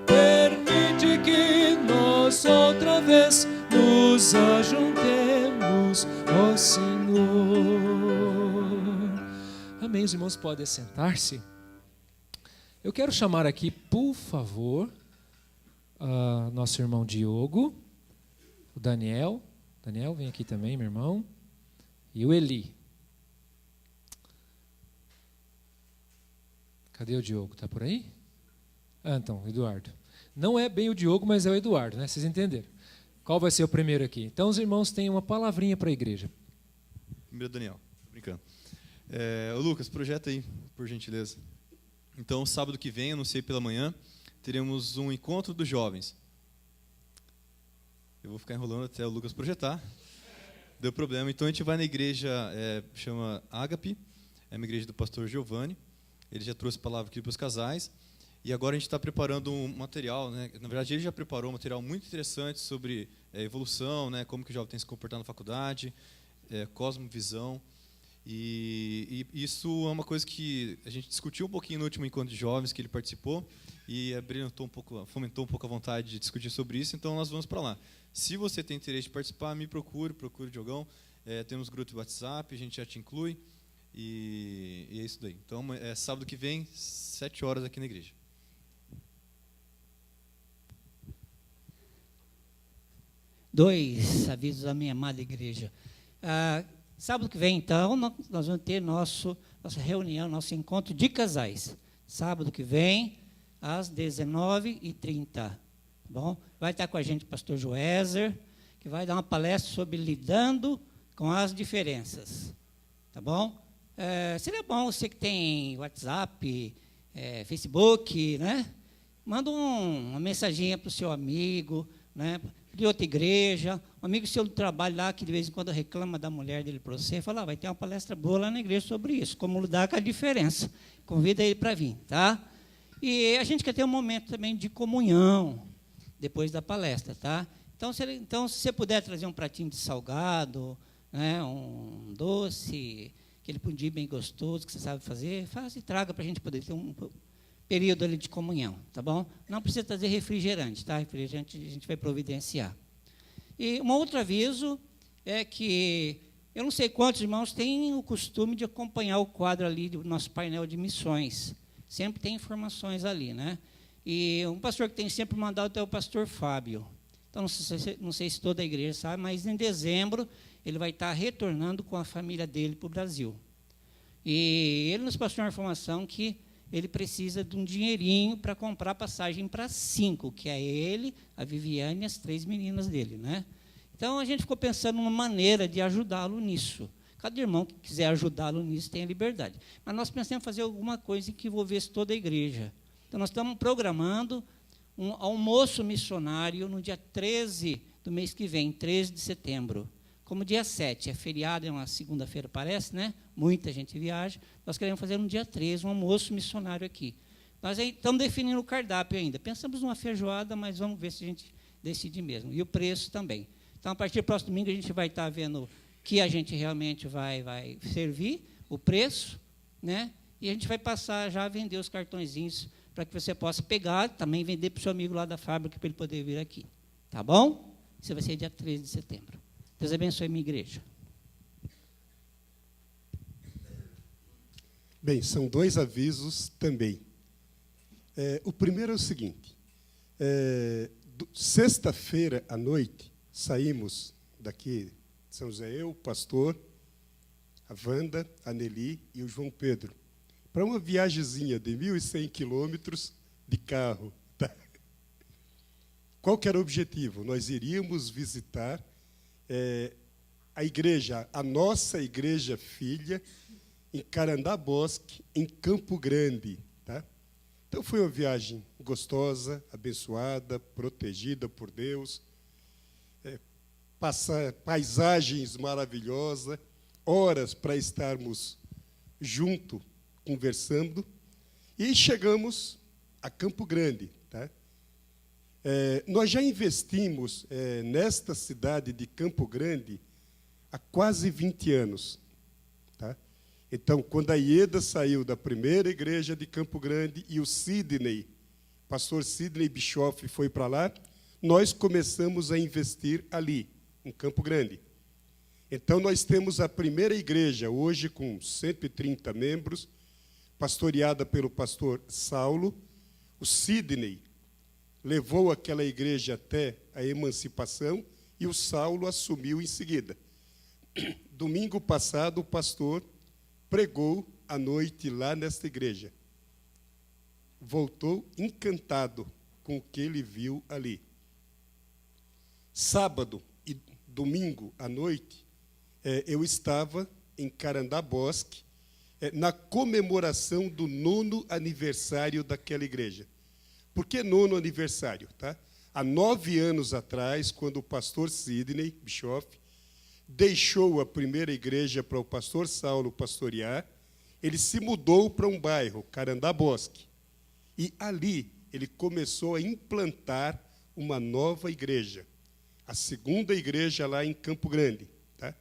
Speaker 1: Permite que nós outra vez nos ajuntemos, ó Senhor. Amém, os irmãos podem sentar-se. Eu quero chamar aqui, por favor, nosso irmão Diogo, o Daniel. Daniel, vem aqui também, meu irmão. E o Eli. Cadê o Diogo? Está por aí? Então, Eduardo. Não é bem o Diogo, mas é o Eduardo, né? Vocês entenderam. Qual vai ser o primeiro aqui? Então, os irmãos têm uma palavrinha para a igreja.
Speaker 3: Primeiro, Daniel. Tô brincando. Ô Lucas, projeta aí, por gentileza. Então, sábado que vem, eu não sei, pela manhã, teremos um encontro dos jovens. Eu vou ficar enrolando até o Lucas projetar. Deu problema. Então, a gente vai na igreja, chama Ágape, é uma igreja do pastor Giovanni. Ele já trouxe a palavra aqui para os casais. E agora a gente está preparando um material, né? Na verdade, ele já preparou um material muito interessante sobre evolução, né? Como que o jovem tem que se comportar na faculdade, cosmovisão. E isso é uma coisa que a gente discutiu um pouquinho no último encontro de jovens que ele participou e fomentou um pouco a vontade de discutir sobre isso, então nós vamos para lá. Se você tem interesse de participar, me procure o Diogão. Temos grupo de WhatsApp, a gente já te inclui e é isso daí. Então, sábado que vem, 7 horas aqui na igreja.
Speaker 4: Dois avisos à minha amada igreja. Sábado que vem, então, nós vamos ter nossa reunião, nosso encontro de casais. Sábado que vem, às 19h30. Tá bom? Vai estar com a gente o pastor Joézer, que vai dar uma palestra sobre lidando com as diferenças. Tá bom? Seria bom você que tem WhatsApp, Facebook, né? Manda uma mensaginha para o seu amigo, né? De outra igreja, um amigo seu do trabalho lá, que de vez em quando reclama da mulher dele para você, fala, vai ter uma palestra boa lá na igreja sobre isso, como lidar com a diferença. Convida ele para vir, tá? E a gente quer ter um momento também de comunhão, depois da palestra, tá? Então, se você puder trazer um pratinho de salgado, né, um doce, aquele pudim bem gostoso que você sabe fazer, faça e traga para a gente poder ter um período ali de comunhão, tá bom? Não precisa trazer refrigerante, tá? Refrigerante a gente vai providenciar. E um outro aviso é que eu não sei quantos irmãos têm o costume de acompanhar o quadro ali do nosso painel de missões. Sempre tem informações ali, né? E um pastor que tem sempre mandado é o pastor Fábio. Então, não sei se toda a igreja sabe, mas em dezembro ele vai estar retornando com a família dele para o Brasil. E ele nos passou uma informação que ele precisa de um dinheirinho para comprar passagem para 5, que é ele, a Viviane e as 3 meninas dele, né? Então, a gente ficou pensando numa maneira de ajudá-lo nisso. Cada irmão que quiser ajudá-lo nisso tem a liberdade. Mas nós pensamos em fazer alguma coisa que envolvesse toda a igreja. Então, nós estamos programando um almoço missionário no dia 13 do mês que vem, 13 de setembro. Como dia 7, é feriado, é uma segunda-feira, parece, né? Muita gente viaja. Nós queremos fazer no dia 13 um almoço missionário aqui. Nós estamos definindo o cardápio ainda. Pensamos numa feijoada, mas vamos ver se a gente decide mesmo. E o preço também. Então, a partir do próximo domingo, a gente vai estar vendo o que a gente realmente vai servir, o preço, né? E a gente vai passar já a vender os cartõezinhos para que você possa pegar, também vender para o seu amigo lá da fábrica, para ele poder vir aqui. Tá bom? Isso vai ser dia 13 de setembro. Deus abençoe a minha igreja.
Speaker 5: Bem, são 2 avisos também. O primeiro é o seguinte. Sexta-feira à noite, saímos daqui de São José, eu, o pastor, a Wanda, a Nelly e o João Pedro, para uma viagemzinha de 1.100 quilômetros de carro. Tá? Qual que era o objetivo? Nós iríamos visitar a igreja, a nossa igreja filha, em Carandá Bosque, em Campo Grande. Tá? Então, foi uma viagem gostosa, abençoada, protegida por Deus, paisagens maravilhosas, horas para estarmos juntos, conversando, e chegamos a Campo Grande. Tá? Nós já investimos nesta cidade de Campo Grande há quase 20 anos. Tá? Então, quando a Ieda saiu da primeira igreja de Campo Grande e o pastor Sidney Bischoff foi para lá, nós começamos a investir ali, em Campo Grande. Então, nós temos a primeira igreja, hoje com 130 membros, pastoreada pelo pastor Saulo. O Sidney levou aquela igreja até a emancipação e o Saulo assumiu em seguida. Domingo passado, o pastor pregou à noite lá nesta igreja. Voltou encantado com o que ele viu ali. Sábado e domingo à noite, eu estava em Carandá Bosque, na comemoração do 9º aniversário daquela igreja. Por que 9º aniversário? Tá? Há 9 anos atrás, quando o pastor Sidney Bischoff deixou a primeira igreja para o pastor Saulo pastorear, ele se mudou para um bairro, Carandá Bosque. E ali ele começou a implantar uma nova igreja, a segunda igreja lá em Campo Grande. Tá?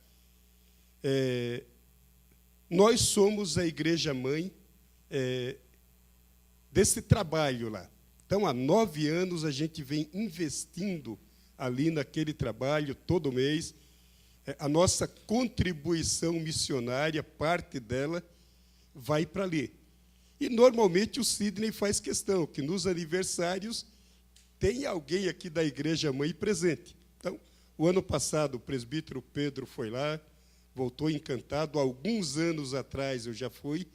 Speaker 5: Nós somos a igreja-mãe desse trabalho lá. Então, há 9 anos, a gente vem investindo ali naquele trabalho todo mês. A nossa contribuição missionária, parte dela, vai para ali. E, normalmente, o Sidney faz questão que, nos aniversários, tem alguém aqui da igreja-mãe presente. Então, o ano passado, o presbítero Pedro foi lá, voltou encantado. Alguns anos atrás eu já fui.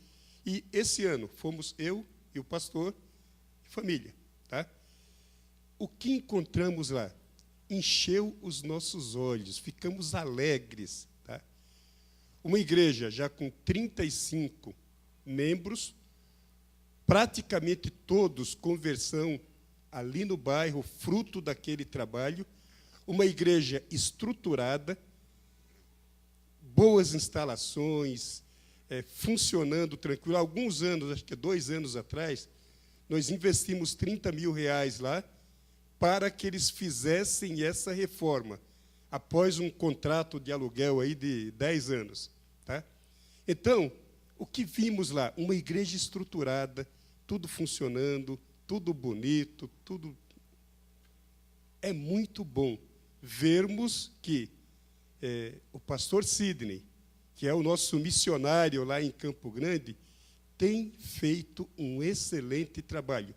Speaker 5: E, esse ano, fomos eu e o pastor e família. Tá? O que encontramos lá? Encheu os nossos olhos, ficamos alegres. Tá? Uma igreja já com 35 membros, praticamente todos conversão ali no bairro, fruto daquele trabalho, uma igreja estruturada, boas instalações, funcionando tranquilo. Há alguns anos, acho que 2 anos atrás, nós investimos R$30 mil lá para que eles fizessem essa reforma, após um contrato de aluguel aí de 10 anos. Tá? Então, o que vimos lá? Uma igreja estruturada, tudo funcionando, tudo bonito, tudo... É muito bom vermos que o pastor Sidney, que é o nosso missionário lá em Campo Grande, tem feito um excelente trabalho.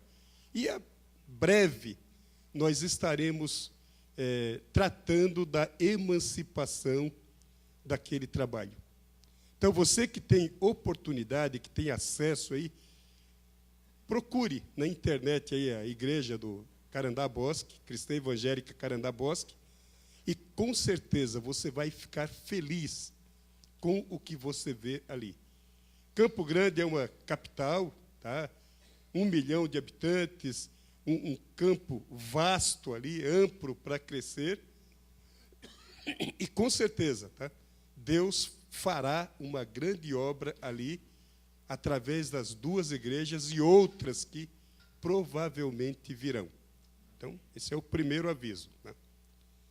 Speaker 5: E, a breve, nós estaremos tratando da emancipação daquele trabalho. Então, você que tem oportunidade, que tem acesso aí, procure na internet aí a igreja do Carandá Bosque, Cristã Evangélica Carandá Bosque, e, com certeza, você vai ficar feliz com o que você vê ali. Campo Grande é uma capital, tá? 1 milhão de habitantes, um campo vasto ali, amplo para crescer. E, com certeza, tá? Deus fará uma grande obra ali, através das 2 igrejas e outras que provavelmente virão. Então, esse é o primeiro aviso. Né?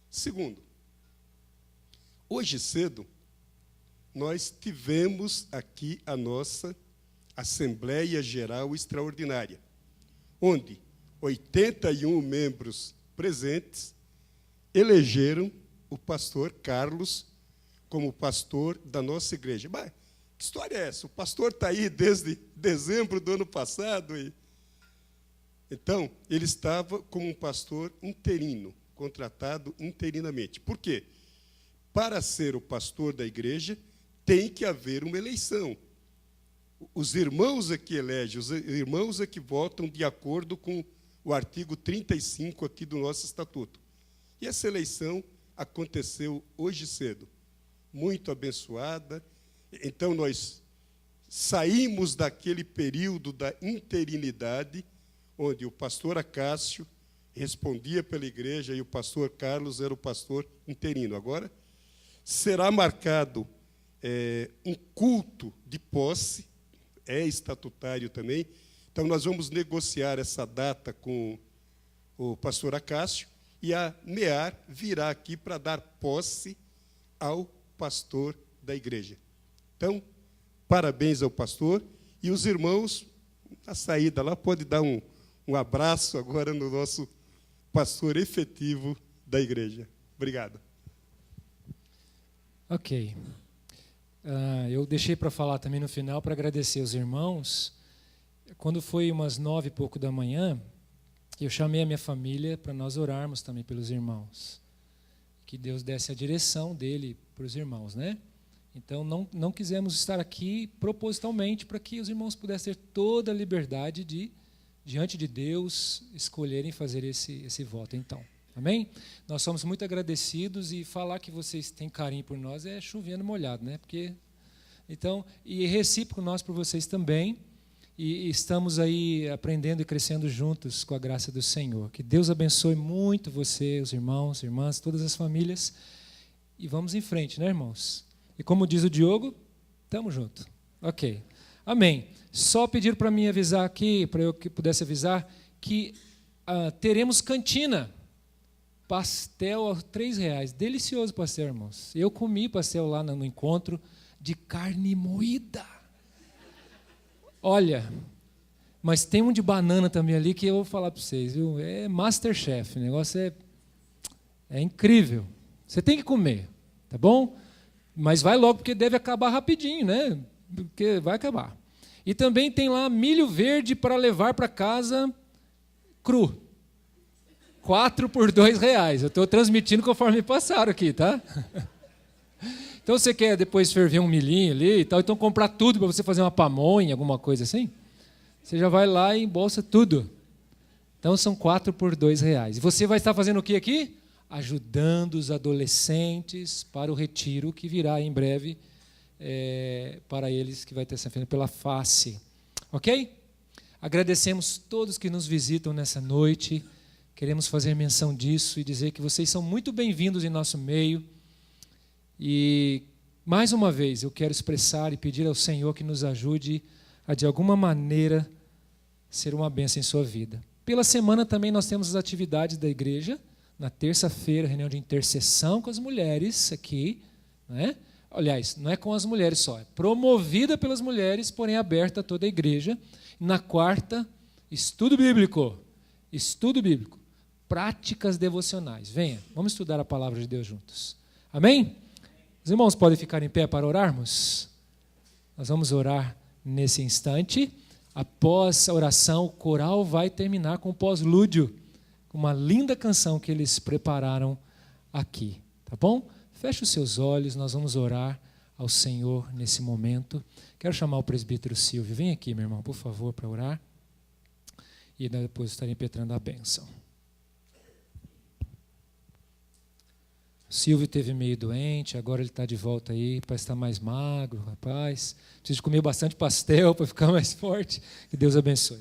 Speaker 5: Segundo, hoje cedo, nós tivemos aqui a nossa Assembleia Geral Extraordinária, onde 81 membros presentes elegeram o pastor Carlos como pastor da nossa igreja. Mas, que história é essa? O pastor está aí desde dezembro do ano passado. Então, ele estava como um pastor interino, contratado interinamente. Por quê? Para ser o pastor da igreja, tem que haver uma eleição. Os irmãos é que elegem, os irmãos é que votam de acordo com o artigo 35 aqui do nosso estatuto. E essa eleição aconteceu hoje cedo, muito abençoada. Então, nós saímos daquele período da interinidade, onde o pastor Acácio respondia pela igreja e o pastor Carlos era o pastor interino. Agora, será marcado um culto de posse, é estatutário também. Então, nós vamos negociar essa data com o pastor Acácio, e a NEAR virá aqui para dar posse ao pastor da igreja. Então, parabéns ao pastor, e os irmãos, na saída lá, pode dar um abraço agora no nosso pastor efetivo da igreja. Obrigado.
Speaker 1: Ok. Eu deixei para falar também no final, para agradecer os irmãos. Quando foi umas 9 e pouco da manhã, eu chamei a minha família para nós orarmos também pelos irmãos. Que Deus desse a direção dele para os irmãos, né? Então, não quisemos estar aqui propositalmente para que os irmãos pudessem ter toda a liberdade de, diante de Deus, escolherem fazer esse voto. Então, amém? Nós somos muito agradecidos, e falar que vocês têm carinho por nós é chovendo molhado, né? Então, e recíproco nós por vocês também. E estamos aí aprendendo e crescendo juntos com a graça do Senhor. Que Deus abençoe muito você, os irmãos, irmãs, todas as famílias. E vamos em frente, né, irmãos? E como diz o Diogo, estamos juntos. Ok. Amém. Só pediram para mim avisar aqui, para eu que pudesse avisar, que teremos cantina. Pastel a R$3. Delicioso pastel, irmãos. Eu comi pastel lá no encontro de carne moída. Olha, mas tem um de banana também ali que eu vou falar para vocês, viu? É Masterchef, o negócio é incrível. Você tem que comer, tá bom? Mas vai logo, porque deve acabar rapidinho, né? Porque vai acabar. E também tem lá milho verde para levar para casa cru. 4 por R$2. Eu estou transmitindo conforme me passaram aqui, tá? Então, você quer depois ferver um milhinho ali e tal, então comprar tudo para você fazer uma pamonha, alguma coisa assim? Você já vai lá e embolsa tudo. Então, são 4 por R$2. E você vai estar fazendo o que aqui? Ajudando os adolescentes para o retiro que virá em breve para eles, que vai ter essa feita pela face. Ok? Agradecemos todos que nos visitam nessa noite. Queremos fazer menção disso e dizer que vocês são muito bem-vindos em nosso meio. E, mais uma vez, eu quero expressar e pedir ao Senhor que nos ajude a, de alguma maneira, ser uma bênção em sua vida. Pela semana também nós temos as atividades da igreja. Na terça-feira, reunião de intercessão com as mulheres aqui, né? Aliás, não é com as mulheres só, é promovida pelas mulheres, porém aberta a toda a igreja. Na quarta, estudo bíblico, práticas devocionais. Venha, vamos estudar a palavra de Deus juntos. Amém? Os irmãos podem ficar em pé para orarmos? Nós vamos orar nesse instante. Após a oração, o coral vai terminar com o pós-lúdio, com uma linda canção que eles prepararam aqui. Tá bom? Feche os seus olhos, nós vamos orar ao Senhor nesse momento. Quero chamar o presbítero Silvio. Vem aqui, meu irmão, por favor, para orar. E depois estarei impetrando a bênção. Silvio esteve meio doente, agora ele está de volta aí, para estar mais magro, rapaz. Precisa comer bastante pastel para ficar mais forte. Que Deus abençoe.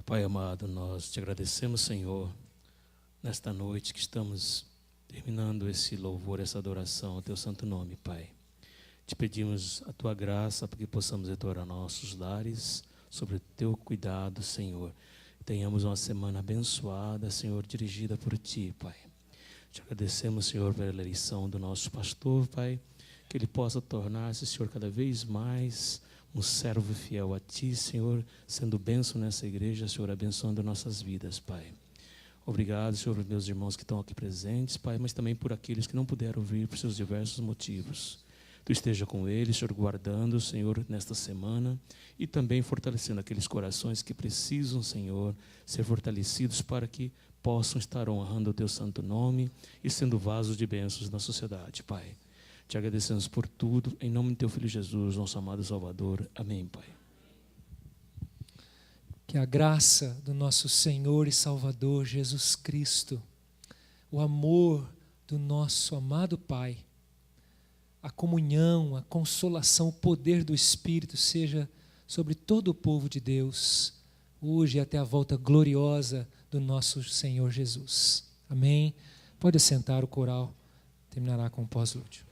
Speaker 6: Pai amado, nós te agradecemos, Senhor, nesta noite que estamos terminando esse louvor, essa adoração ao teu santo nome, Pai. Te pedimos a tua graça para que possamos retornar nossos lares sobre o teu cuidado, Senhor. Tenhamos uma semana abençoada, Senhor, dirigida por ti, Pai. Te agradecemos, Senhor, pela eleição do nosso pastor, Pai, que ele possa tornar-se, Senhor, cada vez mais um servo fiel a Ti, Senhor, sendo bênção nessa igreja, Senhor, abençoando nossas vidas, Pai. Obrigado, Senhor, pelos meus irmãos que estão aqui presentes, Pai, mas também por aqueles que não puderam vir por seus diversos motivos. Tu esteja com eles, Senhor, guardando, Senhor, nesta semana e também fortalecendo aqueles corações que precisam, Senhor, ser fortalecidos para que possam estar honrando o Teu santo nome e sendo vasos de bênçãos na sociedade, Pai. Te agradecemos por tudo, em nome do Teu Filho Jesus, nosso amado Salvador. Amém, Pai.
Speaker 1: Que a graça do nosso Senhor e Salvador Jesus Cristo, o amor do nosso amado Pai, a comunhão, a consolação, o poder do Espírito seja sobre todo o povo de Deus, hoje e até a volta gloriosa do nosso Senhor Jesus. Amém? Pode assentar, o coral terminará com o pós-lúdio.